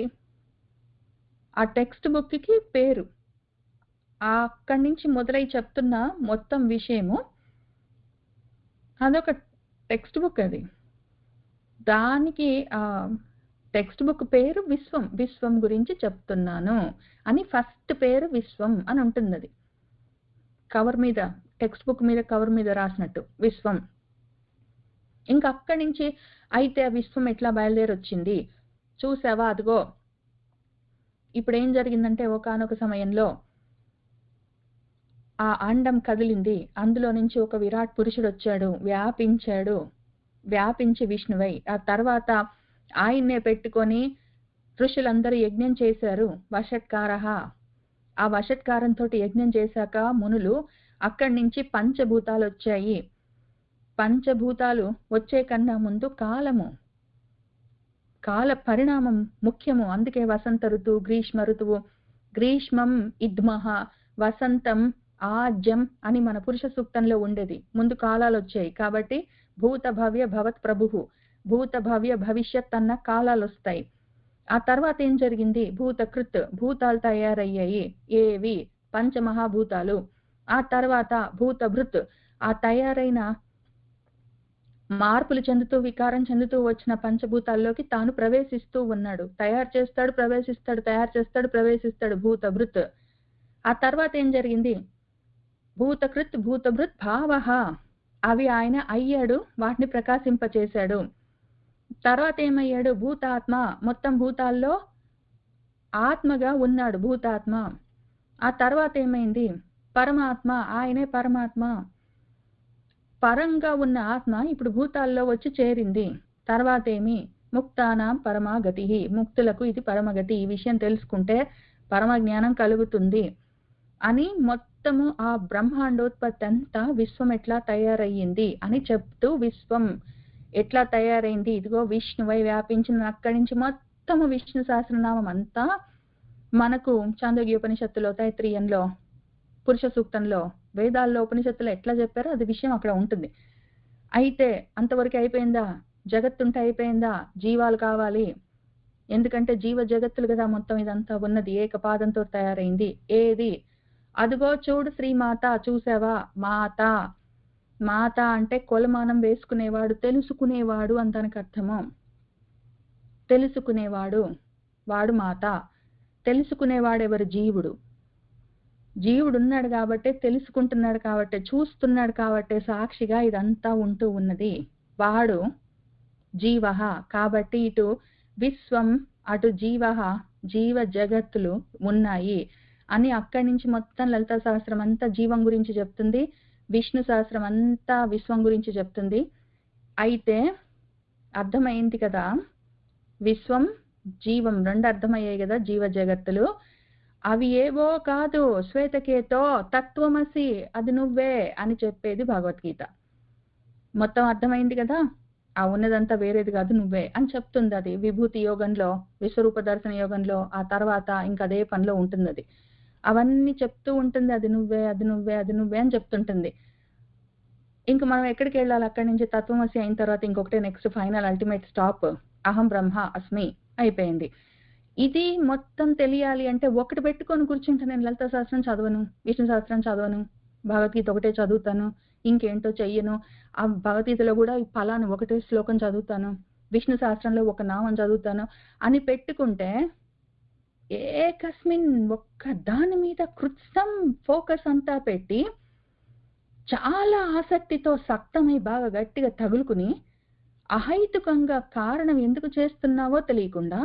ఆ టెక్స్ట్ బుక్ కి పేరు. అక్కడి నుంచి మొదలై చెప్తున్న మొత్తం విషయము అదొక టెక్స్ట్ బుక్. అది దానికి ఆ టెక్స్ట్ బుక్ పేరు విశ్వం. విశ్వం గురించి చెప్తున్నాను అని ఫస్ట్ పేరు విశ్వం అని ఉంటుంది. అది కవర్ మీద, టెక్స్ట్ బుక్ మీద కవర్ మీద రాసినట్టు విశ్వం. ఇంకా అక్కడి నుంచి అయితే ఆ విశ్వం ఎట్లా బయలుదేరి వచ్చింది చూసావా? అదిగో ఇప్పుడు ఏం జరిగిందంటే, ఒకానొక సమయంలో ఆ అండం కదిలింది, అందులో నుంచి ఒక విరాట్ పురుషుడు వచ్చాడు, వ్యాపించాడు, వ్యాపించి విష్ణువై ఆ తర్వాత ఆయన్నే పెట్టుకొని ఋషులందరూ యజ్ఞం చేశారు. వషట్కారః. ఆ వషట్కారంతో యజ్ఞం చేశాక మునులు అక్కడి నుంచి పంచభూతాలు వచ్చాయి. పంచభూతాలు వచ్చే కన్నా ముందు కాలము, కాల పరిణామం ముఖ్యము. అందుకే వసంత ఋతువు, గ్రీష్మ ఋతువు, గ్రీష్మం ఇద్మః, వసంతం ఆజ్యం అని మన పురుష సూక్తంలో ఉండేది. ముందు కాలాలు వచ్చాయి కాబట్టి భూత భవ్య భవత్ ప్రభుః, భూత భవ్య భవిష్యత్ అన్న కాలాలు వస్తాయి. ఆ తర్వాత ఏం జరిగింది? భూతకృత్, భూతాలు తయారయ్యాయి. ఏవి? పంచమహాభూతాలు. ఆ తర్వాత భూతభృత్, ఆ తయారైన మార్పులు చెందుతూ, వికారం చెందుతూ వచ్చిన పంచభూతాల్లోకి తాను ప్రవేశిస్తూ ఉన్నాడు. తయారు చేస్తాడు, ప్రవేశిస్తాడు, తయారు చేస్తాడు, ప్రవేశిస్తాడు. భూతభృత్. ఆ తర్వాత ఏం జరిగింది? భూతకృత్, భూతభృత్ భావః. అవి ఆయన అయ్యాడు, వాటిని ప్రకాశింపచేశాడు. తర్వాత ఏమయ్యాడు? భూతాత్మ. మొత్తం భూతాల్లో ఆత్మగా ఉన్నాడు, భూతాత్మ. ఆ తర్వాత ఏమైంది? పరమాత్మ. ఆయనే పరమాత్మ. పరంగా ఉన్న ఆత్మ ఇప్పుడు భూతాల్లో వచ్చి చేరింది. తర్వాత ఏమి? ముక్తానాం పరమాగతి. ముక్తులకు ఇది పరమగతి. ఈ విషయం తెలుసుకుంటే పరమ జ్ఞానం కలుగుతుంది అని మొత్తము ఆ బ్రహ్మాండోత్పత్తి అంతా విశ్వం ఎట్లా తయారయ్యింది అని చెప్తూ, విశ్వం ఎట్లా తయారైంది, ఇదిగో విష్ణువై వ్యాపించిన అక్కడి నుంచి మొత్తము విష్ణు సహస్రనామం అంతా మనకు చాందోగ్యోపనిషత్తులో, తైత్రీయంలో, పురుష సూక్తంలో, వేదాల్లో, ఉపనిషత్తులో ఎట్లా చెప్పారో అది విషయం అక్కడ ఉంటుంది. అయితే అంతవరకు అయిపోయిందా? జగత్తుంటే అయిపోయిందా? జీవాలు కావాలి. ఎందుకంటే జీవ జగత్తులు కదా మొత్తం ఇదంతా ఉన్నది. ఏకపాదంతో తయారైంది. ఏది? అదిగో చూడు శ్రీమాత. చూసావా? మాత. మాత అంటే కొలమానం వేసుకునేవాడు, తెలుసుకునేవాడు అని దానికి అర్థము. తెలుసుకునేవాడు, వాడు మాత. తెలుసుకునేవాడు ఎవరు? జీవుడు. జీవుడు ఉన్నాడు కాబట్టి, తెలుసుకుంటున్నాడు కాబట్టి, చూస్తున్నాడు కాబట్టి, సాక్షిగా ఇదంతా ఉంటూ ఉన్నది. వాడు జీవః. కాబట్టి ఇటు విశ్వం, అటు జీవః, జీవ జగత్తులు ఉన్నాయి అని అక్కడి నుంచి మొత్తం లలితా సహస్రం అంతా జీవం గురించి చెప్తుంది, విష్ణు సహస్రం అంతా విశ్వం గురించి చెప్తుంది. అయితే అర్థమైంది కదా, విశ్వం జీవం రెండు అర్థమయ్యాయి కదా. జీవ జగత్తులు అవి ఏవో కాదు, శ్వేతకేతో తత్వమసి, అది నువ్వే అని చెప్పేది భగవద్గీత. మొత్తం అర్థమైంది కదా. ఆ ఉన్నదంతా వేరేది కాదు నువ్వే అని చెప్తుంది. అది విభూతి యోగంలో, విశ్వరూప దర్శన యోగంలో, ఆ తర్వాత ఇంక అదే పనిలో ఉంటుందది. అవన్నీ చెప్తూ ఉంటుంది. అది నువ్వే, అది నువ్వే, అది నువ్వే అని చెప్తుంటుంది. ఇంక మనం ఎక్కడికెళ్ళాలి అక్కడి నుంచి తత్వమసి అయిన తర్వాత ఇంకొకటే నెక్స్ట్ ఫైనల్ అల్టిమేట్ స్టాప్ అహం బ్రహ్మ అస్మి అయిపోయింది. ఇది మొత్తం తెలియాలి అంటే ఒకటి పెట్టుకొని కూర్చుంటే నేను లలితా సహస్రం చదవను, విష్ణు సహస్రం చదవను, భగవద్గీత ఒకటే చదువుతాను, ఇంకేంటో చెయ్యను. ఆ భగవద్గీతలో కూడా ఈ ఫలానా ఒకటే శ్లోకం చదువుతాను, విష్ణు సహస్రంలో ఒక నామం చదువుతాను అని పెట్టుకుంటే ఏకస్మిన్ ఒక్క దాని మీద కృత్సం ఫోకస్ అంతా పెట్టి చాలా ఆసక్తితో సక్తమై బాగా గట్టిగా తగులుకుని అహైతుకంగా కారణం ఎందుకు చేస్తున్నావో తెలియకుండా,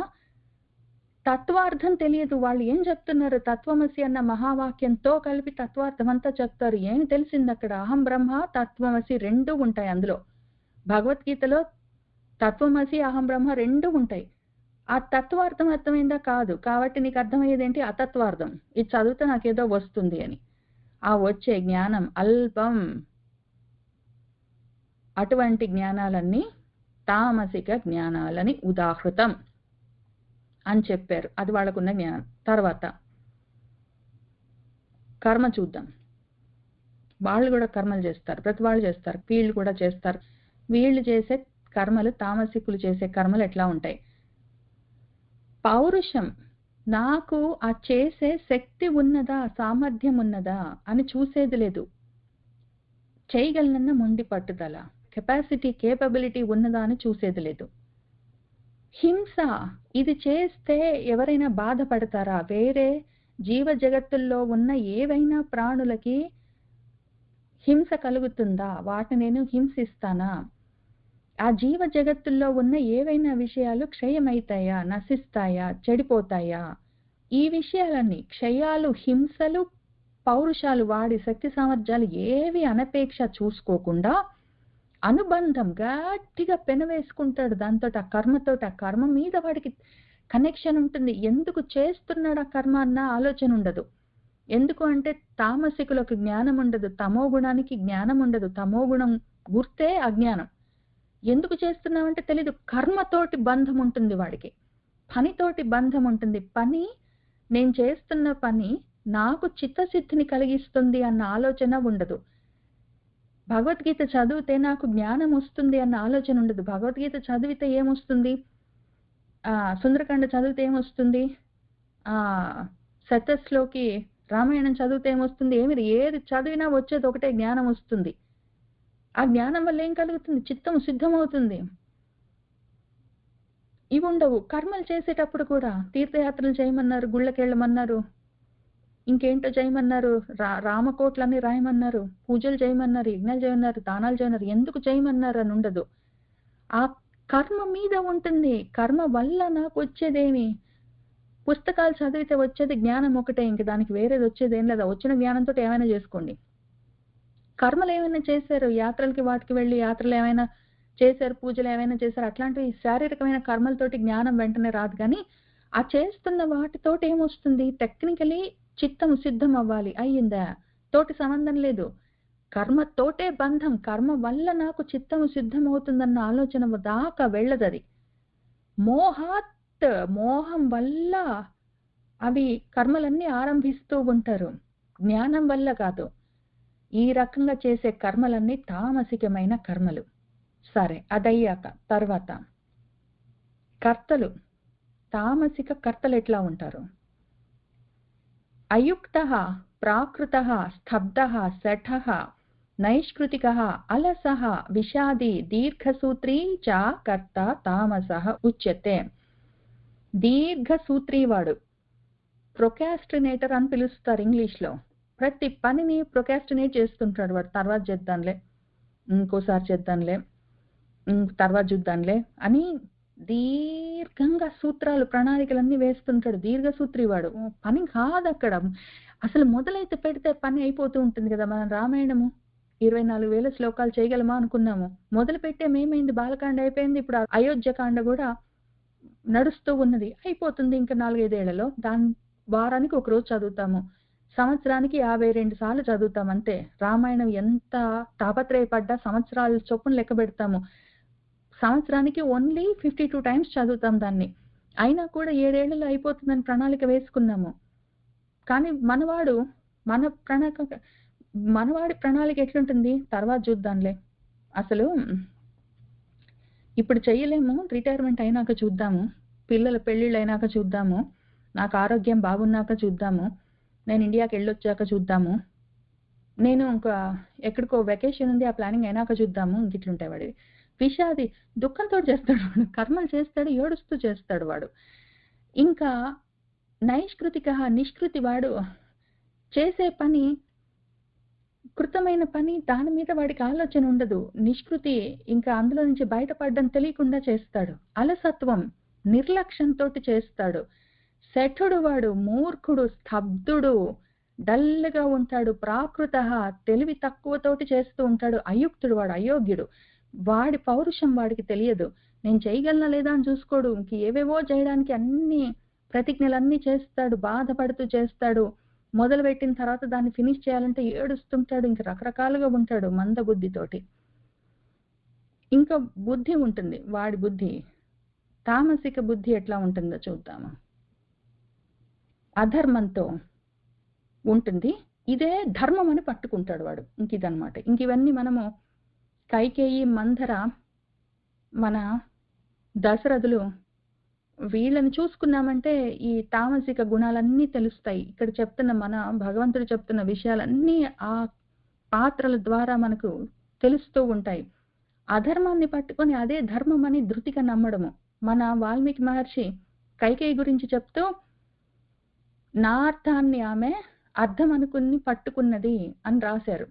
తత్వార్థం తెలియదు. వాళ్ళు ఏం చెప్తున్నారు? తత్వమసి అన్న మహావాక్యంతో కలిపి తత్వార్థం అంతా చెప్తారు. ఏం తెలిసింది అక్కడ? అహం బ్రహ్మ, తత్వమసి రెండూ ఉంటాయి అందులో. భగవద్గీతలో తత్వమసి, అహం బ్రహ్మ రెండూ ఉంటాయి. ఆ తత్వార్థం అర్థమైందా? కాదు. కాబట్టి నీకు అర్థమయ్యేదేంటి? అతత్వార్థం. ఇది చదివితే నాకేదో వస్తుంది అని. ఆ వచ్చే జ్ఞానం అల్పం. అటువంటి జ్ఞానాలన్నీ తామసిక జ్ఞానాలని ఉదాహృతం అని చెప్పారు. అది వాళ్ళకున్న జ్ఞానం. తర్వాత కర్మ చూద్దాం. వాళ్ళు కూడా కర్మలు చేస్తారు. ప్రతి వాళ్ళు చేస్తారు. వీళ్ళు కూడా చేస్తారు. వీళ్ళు చేసే కర్మలు, తామసికులు చేసే కర్మలు ఎట్లా ఉంటాయి? పౌరుషం, నాకు ఆ చేసే శక్తి ఉన్నదా, సామర్థ్యం ఉన్నదా అని చూసేది లేదు. చేయగలనన్న మొండి పట్టుదల, కెపాసిటీ, కేపబిలిటీ ఉన్నదా అని చూసేది లేదు. హింస, ఇది చేస్తే ఎవరైనా బాధపడతారా? వేరే జీవ జగత్తుల్లో ఉన్న ఏవైనా ప్రాణులకి హింస కలుగుతుందా? వాటిని నేను హింసిస్తానా? ఆ జీవ జగత్తుల్లో ఉన్న ఏవైనా విషయాలు క్షయమైతాయా, నశిస్తాయా, చెడిపోతాయా? ఈ విషయాలన్నీ క్షయాలు, హింసలు, పౌరుషాలు వాడి శక్తి సామర్థ్యాలు ఏవి అనపేక్ష చూసుకోకుండా అనుబంధం గట్టిగా పెనవేసుకుంటాడు దాంతోటి, ఆ కర్మతోటి. ఆ కర్మ మీద వాడికి కనెక్షన్ ఉంటుంది. ఎందుకు చేస్తున్నాడు ఆ కర్మ అన్న ఆలోచన ఉండదు. ఎందుకు అంటే తామసికులకు జ్ఞానం ఉండదు, తమో గుణానికి జ్ఞానం ఉండదు. తమో గుణం గుర్తే అజ్ఞానం. ఎందుకు చేస్తున్నామంటే తెలీదు. కర్మతోటి బంధం ఉంటుంది వాడికి, పనితోటి బంధం ఉంటుంది. పని, నేను చేస్తున్న పని నాకు చిత్తశుద్ధిని కలిగిస్తుంది అన్న ఆలోచన ఉండదు. భగవద్గీత చదివితే నాకు జ్ఞానం వస్తుంది అన్న ఆలోచన ఉండదు. భగవద్గీత చదివితే ఏమొస్తుంది? సుందరకాండ చదివితే ఏమొస్తుంది? శతస్లోకి రామాయణం చదివితే ఏమొస్తుంది? ఏది చదివినా వచ్చేది ఒకటే, జ్ఞానం వస్తుంది. ఆ జ్ఞానం వల్ల ఏం కలుగుతుంది? చిత్తం సిద్ధమవుతుంది. ఇవి ఉండవు. కర్మలు చేసేటప్పుడు కూడా తీర్థయాత్రలు చేయమన్నారు, గుళ్ళకెళ్ళమన్నారు, ఇంకేంటో చేయమన్నారు, రామకోట్లన్నీ రాయమన్నారు, పూజలు చేయమన్నారు, యజ్ఞాలు చేయమన్నారు, దానాలు చేయమన్నారు. ఎందుకు చేయమన్నారు అని ఉండదు. ఆ కర్మ మీద ఉంటుంది. కర్మ వల్ల నాకు వచ్చేదేమి? పుస్తకాలు చదివితే వచ్చేది జ్ఞానం ఒకటే, ఇంక దానికి వేరేది వచ్చేది ఏం లేదా. వచ్చిన జ్ఞానంతో ఏమైనా చేసుకోండి. కర్మలు ఏమైనా చేశారు, యాత్రలకి వాటికి వెళ్ళి యాత్రలు ఏమైనా చేశారు, పూజలు ఏమైనా చేశారు, అట్లాంటివి శారీరకమైన కర్మలతోటి జ్ఞానం వెంటనే రాదు. కానీ ఆ చేస్తున్న వాటితోటి ఏమొస్తుంది? టెక్నికలీ చిత్తం సిద్ధం అవ్వాలి. అయ్యిందా? తోటి సంబంధం లేదు. కర్మతోటే బంధం. కర్మ వల్ల నాకు చిత్తము సిద్ధమవుతుందన్న ఆలోచన దాకా వెళ్ళదది. మోహం వల్ల అవి కర్మలన్నీ ఆరంభిస్తూ ఉంటారు, జ్ఞానం వల్ల కాదు. ఈ రకంగా చేసే కర్మలన్నీ తామసికమైన కర్మలు. సరే, అదయ్యాక తర్వాత కర్తలు, తామసిక కర్తలు ఎట్లా ఉంటారు? అయుక్తః, ప్రాకృతః, స్తబ్ధః, శఠః, నైష్కృతికః, అలసః, విషాది, దీర్ఘసూత్రీ చ కర్త తామసః ఉచ్యతే. దీర్ఘసూత్రీవాడు, ప్రొకాస్టినేటర్ అని పిలుస్తారు ఇంగ్లీష్లో. ప్రతి పనిని ప్రొకాస్టినేట్ చేస్తుంటాడు వాడు. తర్వాత చేద్దాంలే, ఇంకోసారి చేద్దాంలే, తర్వాత చూద్దాంలే అని దీర్ఘంగా సూత్రాలు, ప్రణాళికలన్నీ వేస్తుంటాడు. దీర్ఘసూత్రి వాడు. పని కాదు అక్కడ. అసలు మొదలైతే పెడితే పని అయిపోతూ ఉంటుంది కదా. మనం రామాయణము 24,000 శ్లోకాలు చేయగలమా అనుకున్నాము. మొదలు పెట్టే మేమైంది, బాలకాండ అయిపోయింది, ఇప్పుడు అయోధ్యకాండ కూడా నడుస్తూ ఉన్నది, అయిపోతుంది ఇంకా 4-5 ఏళ్లలో. దాని వారానికి ఒక రోజు చదువుతాము, సంవత్సరానికి 52 సార్లు చదువుతాం అంతే. రామాయణం ఎంత తాపత్రయపడ్డా సంవత్సరాల చొప్పున లెక్క పెడతాము. సంవత్సరానికి ఓన్లీ 52 టైమ్స్ చదువుతాం దాన్ని. అయినా కూడా 7 ఏళ్లలో అయిపోతుందని ప్రణాళిక వేసుకున్నాము. కానీ మనవాడి ప్రణాళిక ఎట్లుంటుంది? తర్వాత చూద్దాంలే. అసలు ఇప్పుడు చెయ్యలేము, రిటైర్మెంట్ అయినాక చూద్దాము, పిల్లల పెళ్ళిళ్ళు అయినాక చూద్దాము, నాకు ఆరోగ్యం బాగున్నాక చూద్దాము, నేను ఇండియాకి వెళ్ళొచ్చాక చూద్దాము, నేను ఇంకా ఎక్కడికో వెకేషన్ ఉంది ఆ ప్లానింగ్ అయినాక చూద్దాము, ఇంకిట్లుంటాయి వాడివి. విషాది దుఃఖంతో చేస్తాడు వాడు, కర్మలు చేస్తాడు, ఏడుస్తూ చేస్తాడు వాడు. ఇంకా నైష్కృతిక నిష్కృతి వాడు చేసే పని, కృతమైన పని దాని మీద వాడికి ఆలోచన ఉండదు. నిష్కృతి ఇంకా అందులో నుంచి బయటపడడం తెలియకుండా చేస్తాడు. అలసత్వం నిర్లక్ష్యంతో చేస్తాడు. శఠుడు వాడు, మూర్ఖుడు, స్తబ్దుడు, డల్గా ఉంటాడు. ప్రాకృత తెలివి తక్కువతోటి చేస్తూ ఉంటాడు. అయుక్తుడు వాడు, అయోగ్యుడు. వాడి పౌరుషం వాడికి తెలియదు. నేను చేయగలనా లేదా అని చూసుకోడు. ఇంక ఏవేవో చేయడానికి అన్ని ప్రతిజ్ఞలన్నీ చేస్తాడు, బాధపడుతూ చేస్తాడు. మొదలు పెట్టిన తర్వాత దాన్ని ఫినిష్ చేయాలంటే ఏడుస్తుంటాడు. ఇంక రకరకాలుగా ఉంటాడు మందబుద్ధితోటి. ఇంకా బుద్ధి ఉంటుంది వాడి బుద్ధి. తామసిక బుద్ధి ఎట్లా ఉంటుందో చూద్దాము. అధర్మంతో ఉంటుంది. ఇదే ధర్మం అని పట్టుకుంటాడు వాడు. ఇంక ఇదనమాట. ఇంక ఇవన్నీ మనము కైకేయి, మంధర, మన దశరథులు వీళ్ళని చూసుకున్నామంటే ఈ తామసిక గుణాలన్నీ తెలుస్తాయి. ఇక్కడ చెప్తున్న మన భగవంతుడు చెప్తున్న విషయాలన్నీ ఆ పాత్రల ద్వారా మనకు తెలుస్తూ ఉంటాయి. అధర్మాన్ని పట్టుకొని అదే ధర్మం అని ధృతిగా నమ్మడము. మన వాల్మీకి మహర్షి కైకేయి గురించి చెప్తూ, నా అర్థాన్ని ఆమె అర్థం అనుకుని పట్టుకున్నది అని రాశారు.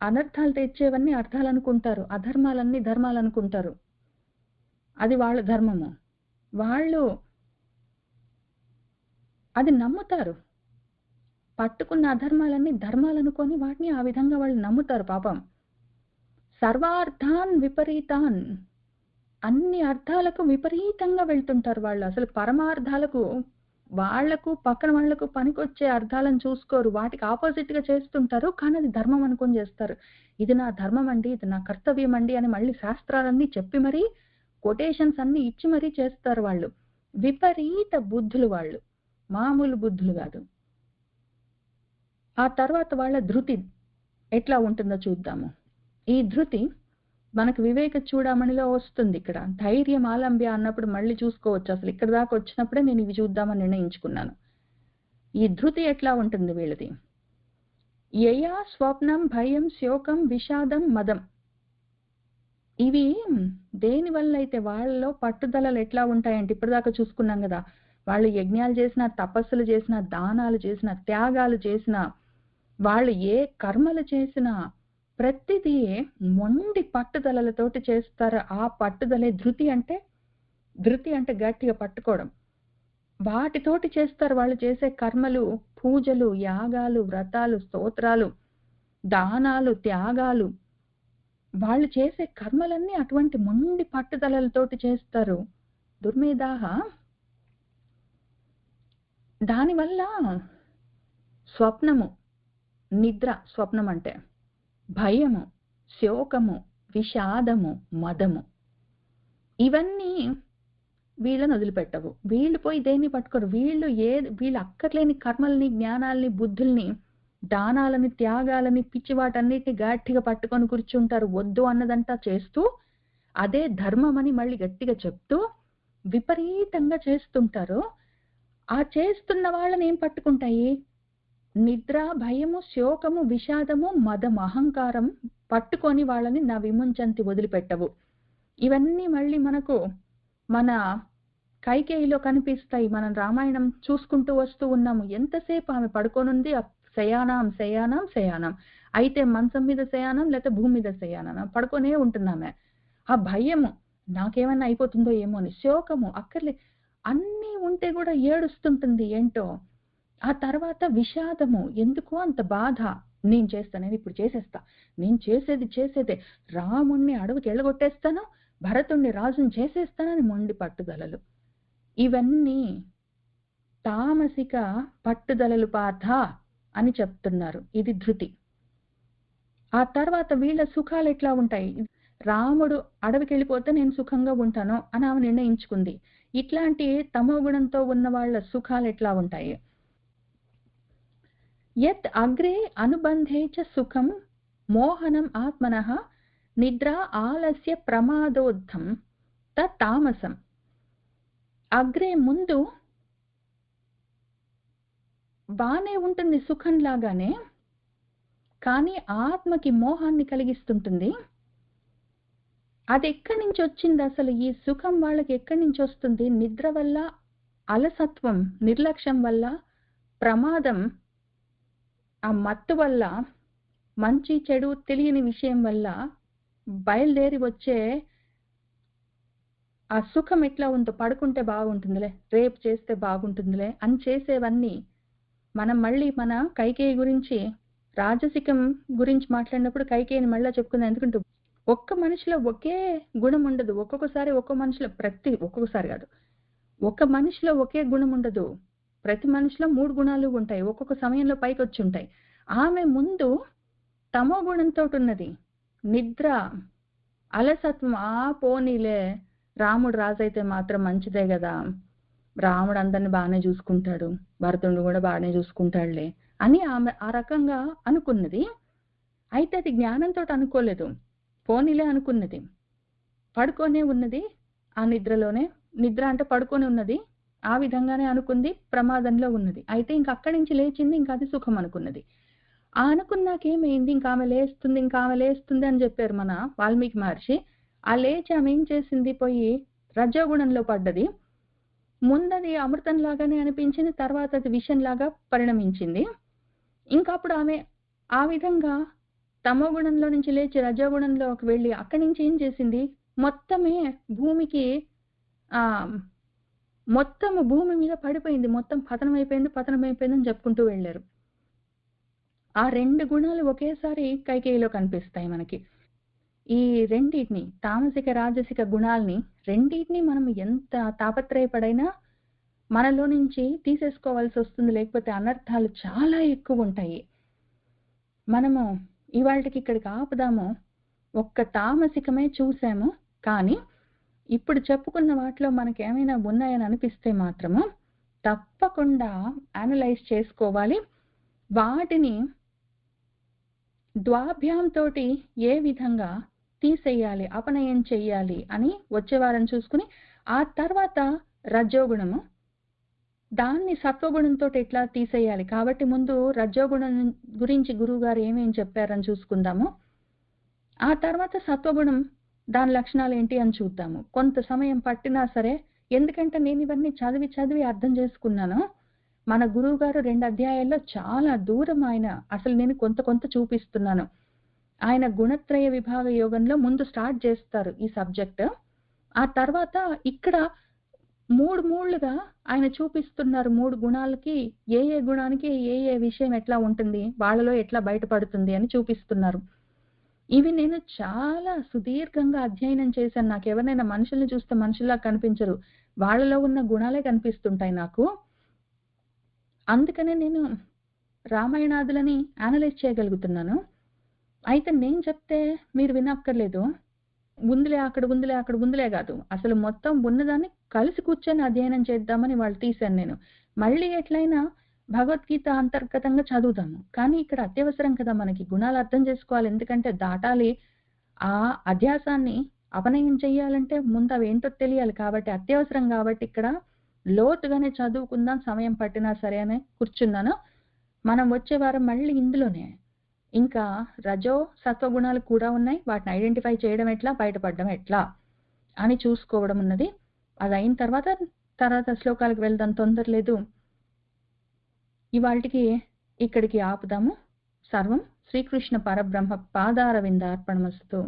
అనర్థాలు తెచ్చేవన్నీ అర్థాలు అనుకుంటారు, అధర్మాలన్నీ ధర్మాలు అనుకుంటారు. అది వాళ్ళ ధర్మము. వాళ్ళు అది నమ్ముతారు. పట్టుకున్న అధర్మాలన్నీ ధర్మాలు అనుకొని వాటిని ఆ విధంగా వాళ్ళు నమ్ముతారు. పాపం సర్వార్థాన్ విపరీతాన్, అన్ని అర్థాలకు విపరీతంగా వెళ్తుంటారు వాళ్ళు. అసలు పరమార్థాలకు వాళ్లకు పక్కన వాళ్లకు పనికొచ్చే అర్థాలను చూసుకోరు. వాటికి ఆపోజిట్ గా చేస్తుంటారు. కానీ అది ధర్మం అనుకొని చేస్తారు. ఇది నా ధర్మం అండి, ఇది నా కర్తవ్యం అండి అని మళ్ళీ శాస్త్రాలన్నీ చెప్పి మరీ, కొటేషన్స్ అన్ని ఇచ్చి మరీ చేస్తారు వాళ్ళు. విపరీత బుద్ధులు వాళ్ళు, మామూలు బుద్ధులు కాదు. ఆ తర్వాత వాళ్ళ ధృతి ఎట్లా ఉంటుందో చూద్దాము. ఈ ధృతి మనకు వివేక చూడమణిలో వస్తుంది. ఇక్కడ ధైర్యం ఆలంబ్య అన్నప్పుడు మళ్ళీ చూసుకోవచ్చు. అసలు ఇక్కడ దాకా వచ్చినప్పుడే నేను ఇవి చూద్దామని నిర్ణయించుకున్నాను. ఈ ధృతి ఎట్లా ఉంటుంది వీళ్ళది? యయా స్వప్నం, భయం, శోకం, విషాదం, మదం. ఇవి దేని వల్ల అయితే వాళ్ళలో పట్టుదలలు ఎట్లా ఉంటాయంటే ఇప్పటిదాకా చూసుకున్నాం కదా. వాళ్ళు యజ్ఞాలు చేసినా, తపస్సులు చేసినా, దానాలు చేసినా, త్యాగాలు చేసినా, వాళ్ళు ఏ కర్మలు చేసినా ప్రతిదీ మొండి పట్టుదలలతోటి చేస్తారు. ఆ పట్టుదలే ధృతి అంటే. ధృతి అంటే గట్టిగా పట్టుకోవడం. వాటితోటి చేస్తారు వాళ్ళు చేసే కర్మలు, పూజలు, యాగాలు, వ్రతాలు, స్తోత్రాలు, దానాలు, త్యాగాలు. వాళ్ళు చేసే కర్మలన్నీ అటువంటి మొండి పట్టుదలలతోటి చేస్తారు. దుర్మేధాహ. దానివల్ల స్వప్నము, నిద్ర, స్వప్నం అంటే భయము, శోకము, విషాదము, మదము, ఇవన్నీ వీళ్ళని వదిలిపెట్టవు. వీళ్ళు పోయి దేన్ని పట్టుకోరు. వీళ్ళు అక్కర్లేని కర్మల్ని, జ్ఞానాల్ని, బుద్ధుల్ని, దానాలని, త్యాగాలని, పిచ్చివాటన్నిటిని గట్టిగా పట్టుకొని కూర్చుంటారు. వద్దు అన్నదంతా చేస్తూ అదే ధర్మం అని మళ్ళీ గట్టిగా చెప్తూ విపరీతంగా చేస్తుంటారు. ఆ చేస్తున్న వాళ్ళని ఏం పట్టుకుంటాయి? నిద్ర, భయము, శోకము, విషాదము, మదము, అహంకారం పట్టుకొని వాళ్ళని నా విముంచంతి వదిలిపెట్టవు. ఇవన్నీ మళ్ళీ మనకు మన కైకేయిలో కనిపిస్తాయి. మనం రామాయణం చూసుకుంటూ వస్తూ ఉన్నాము. ఎంతసేపు ఆమె పడుకోనుంది, శయానాం శయానాం శయానాం. అయితే మంచం మీద శయానం, లేకపోతే భూమి మీద శయానం, పడుకొనే ఉంటున్నామే. ఆ భయము, నాకేమన్నా అయిపోతుందో ఏమో అని. శోకము, అక్కర్లే అన్నీ ఉంటే కూడా ఏడుస్తుంటుంది ఏంటో. ఆ తర్వాత విషాదము, ఎందుకు అంత బాధ, నేను చేస్తాను, నేను ఇప్పుడు చేసేస్తా, నేను చేసేదే, రాముణ్ణి అడవికి ఎళ్ళగొట్టేస్తాను, భరతుణ్ణి రాజుని చేసేస్తానని మొండి పట్టుదలలు. ఇవన్నీ తామసిక పట్టుదలలు పార్థ అని చెప్తున్నారు. ఇది ధృతి. ఆ తర్వాత వీళ్ళ సుఖాలు ఎట్లా ఉంటాయి? రాముడు అడవికి వెళ్ళిపోతే నేను సుఖంగా ఉంటాను అని ఆమె నిర్ణయించుకుంది. ఇట్లాంటి తమో గుణంతో ఉన్న వాళ్ళ సుఖాలు ఎట్లా ఉంటాయి? యత్ అగ్రే అనుబంధే చ సుఖం మోహనం ఆత్మనః నిద్ర ఆలస్య ప్రమాదోద్ధం తత్ తామసం. అగ్రే ముందు బానే ఉంటుంది సుఖం లాగానే, కానీ ఆత్మకి మోహాన్ని కలిగిస్తుంటుంది. అది ఎక్కడి నుంచి వచ్చింది అసలు? ఈ సుఖం వాళ్ళకి ఎక్కడి నుంచి వస్తుంది? నిద్ర వల్ల, అలసత్వం, నిర్లక్ష్యం వల్ల, ప్రమాదం, ఆ మత్తు వల్ల, మంచి చెడు తెలియని విషయం వల్ల బయలుదేరి వచ్చే ఆ సుఖం ఎట్లా ఉందో, పడుకుంటే బాగుంటుందిలే, రేపు చేస్తే బాగుంటుందిలే అని చేసేవన్నీ. మనం మళ్ళీ మన కైకేయి గురించి, రాజసికం గురించి మాట్లాడినప్పుడు కైకేయిని మళ్ళా చెప్పుకుందాం. ఎందుకంటే ఒక్క మనిషిలో ఒకే గుణం ఉండదు. ఒక్కొక్కసారి ఒక్కొక్కసారి కాదు, ఒక మనిషిలో ఒకే గుణం ఉండదు. ప్రతి మనిషిలో 3 గుణాలు ఉంటాయి. ఒక్కొక్క సమయంలో పైకి వచ్చి ఉంటాయి. ఆమె ముందు తమో గుణంతో ఉన్నది. నిద్ర, అలసత్వం. పోనీలే, రాముడు రాజైతే మాత్రం మంచిదే కదా, రాముడు అందరిని బాగానే చూసుకుంటాడు, భరతుడు కూడా బాగానే చూసుకుంటాడులే అని ఆమె ఆ రకంగా అనుకున్నది. అయితే అది జ్ఞానంతో అనుకోలేదు, పోనీలే అనుకున్నది. పడుకొనే ఉన్నది ఆ నిద్రలోనే. నిద్ర అంటే పడుకొని ఉన్నది. ఆ విధంగానే అనుకుంది, ప్రమాదంలో ఉన్నది. అయితే ఇంక అక్కడి నుంచి లేచింది, ఇంకా అది సుఖం అనుకున్నది. ఆ అనుకున్నాకేమైంది, ఇంకా ఆమె లేస్తుంది అని చెప్పారు మన వాల్మీకి మహర్షి. ఆ లేచి ఆమె ఏం చేసింది, పోయి రజోగుణంలో పడ్డది. ముందది అమృతం లాగానే అనిపించింది, తర్వాత అది విషం లాగా పరిణమించింది. ఇంకా అప్పుడు ఆమె ఆ విధంగా తమో గుణంలో నుంచి లేచి రజోగుణంలోకి వెళ్ళి అక్కడి నుంచి ఏం చేసింది, మొత్తమే భూమికి మొత్తము భూమి మీద పడిపోయింది, మొత్తం పతనమైపోయిందని చెప్పుకుంటూ వెళ్ళారు. ఆ 2 గుణాలు ఒకేసారి కైకేయిలో కనిపిస్తాయి మనకి. ఈ రెండింటిని, తామసిక రాజసిక గుణాల్ని రెండింటిని మనం ఎంత తాపత్రయపడైనా మనలో నుంచి తీసేసుకోవాల్సి వస్తుంది. లేకపోతే అనర్థాలు చాలా ఎక్కువ ఉంటాయి. మనము ఇవాళకి ఇక్కడికి ఆపుదాము. ఒక్క తామసికమే చూసాము, కానీ ఇప్పుడు చెప్పుకున్న వాటిలో మనకి ఏమైనా ఉన్నాయని అనిపిస్తే మాత్రము తప్పకుండా అనలైజ్ చేసుకోవాలి. వాటిని ద్వాభ్యాం తోటి ఏ విధంగా తీసేయాలి, అపనయం చెయ్యాలి అని వచ్చే వారం చూసుకుని, ఆ తర్వాత రజోగుణము, దాన్ని సత్వగుణంతో ఎట్లా తీసేయాలి. కాబట్టి ముందు రజోగుణం గురించి గురువు గారు ఏమేం చెప్పారని చూసుకుందాము. ఆ తర్వాత సత్వగుణం, దాని లక్షణాలు ఏంటి అని చూద్దాము. కొంత సమయం పట్టినా సరే, ఎందుకంటే నేను ఇవన్నీ చదివి అర్థం చేసుకున్నాను. మన గురువు గారు 2 అధ్యాయాల్లో చాలా దూరం ఆయన అసలు నేను కొంత చూపిస్తున్నాను. ఆయన గుణత్రయ విభాగ యోగంలో ముందు స్టార్ట్ చేస్తారు ఈ సబ్జెక్ట్. ఆ తర్వాత ఇక్కడ 3 మూళ్లుగా ఆయన చూపిస్తున్నారు. 3 గుణాలకి ఏ గుణానికి ఏ విషయం ఎట్లా ఉంటుంది, వాళ్ళలో ఎట్లా బయటపడుతుంది అని చూపిస్తున్నారు. ఇవి నేను చాలా సుదీర్ఘంగా అధ్యయనం చేశాను. నాకు ఎవరైనా మనుషుల్ని చూస్తే మనుషుల్లా కనిపించరు, వాళ్ళలో ఉన్న గుణాలే కనిపిస్తుంటాయి నాకు. అందుకనే నేను రామాయణాదులని అనలైజ్ చేయగలుగుతున్నాను. అయితే నేను చెప్తే మీరు వినక్కర్లేదు. అక్కడ ఉందిలే కాదు, అసలు మొత్తం ఉన్నదాన్ని కలిసి కూర్చొని అధ్యయనం చేద్దామని వాళ్ళు తీశాను నేను. మళ్ళీ ఎట్లయినా భగవద్గీత అంతర్గతంగా చదువుదాము, కానీ ఇక్కడ అత్యవసరం కదా మనకి గుణాలు అర్థం చేసుకోవాలి. ఎందుకంటే దాటాలి, ఆ అధ్యాసాన్ని అపనయం చెయ్యాలంటే ముందు అవి ఏంటో తెలియాలి. కాబట్టి అత్యవసరం, కాబట్టి ఇక్కడ లోతుగానే చదువుకుందాం, సమయం పట్టినా సరే అని కూర్చున్నాను. మనం వచ్చే వారం మళ్ళీ ఇందులోనే ఇంకా రజో సత్వగుణాలు కూడా ఉన్నాయి. వాటిని ఐడెంటిఫై చేయడం ఎట్లా, బయటపడడం ఎట్లా అని చూసుకోవడం ఉన్నది. అది అయిన తర్వాత శ్లోకాలకు వెళ్దాం, తొందర లేదు. ఇవాళకి ఇక్కడికి ఆపుదాము. సర్వం శ్రీకృష్ణ పరబ్రహ్మ పాదారవిందార్పణమస్తు.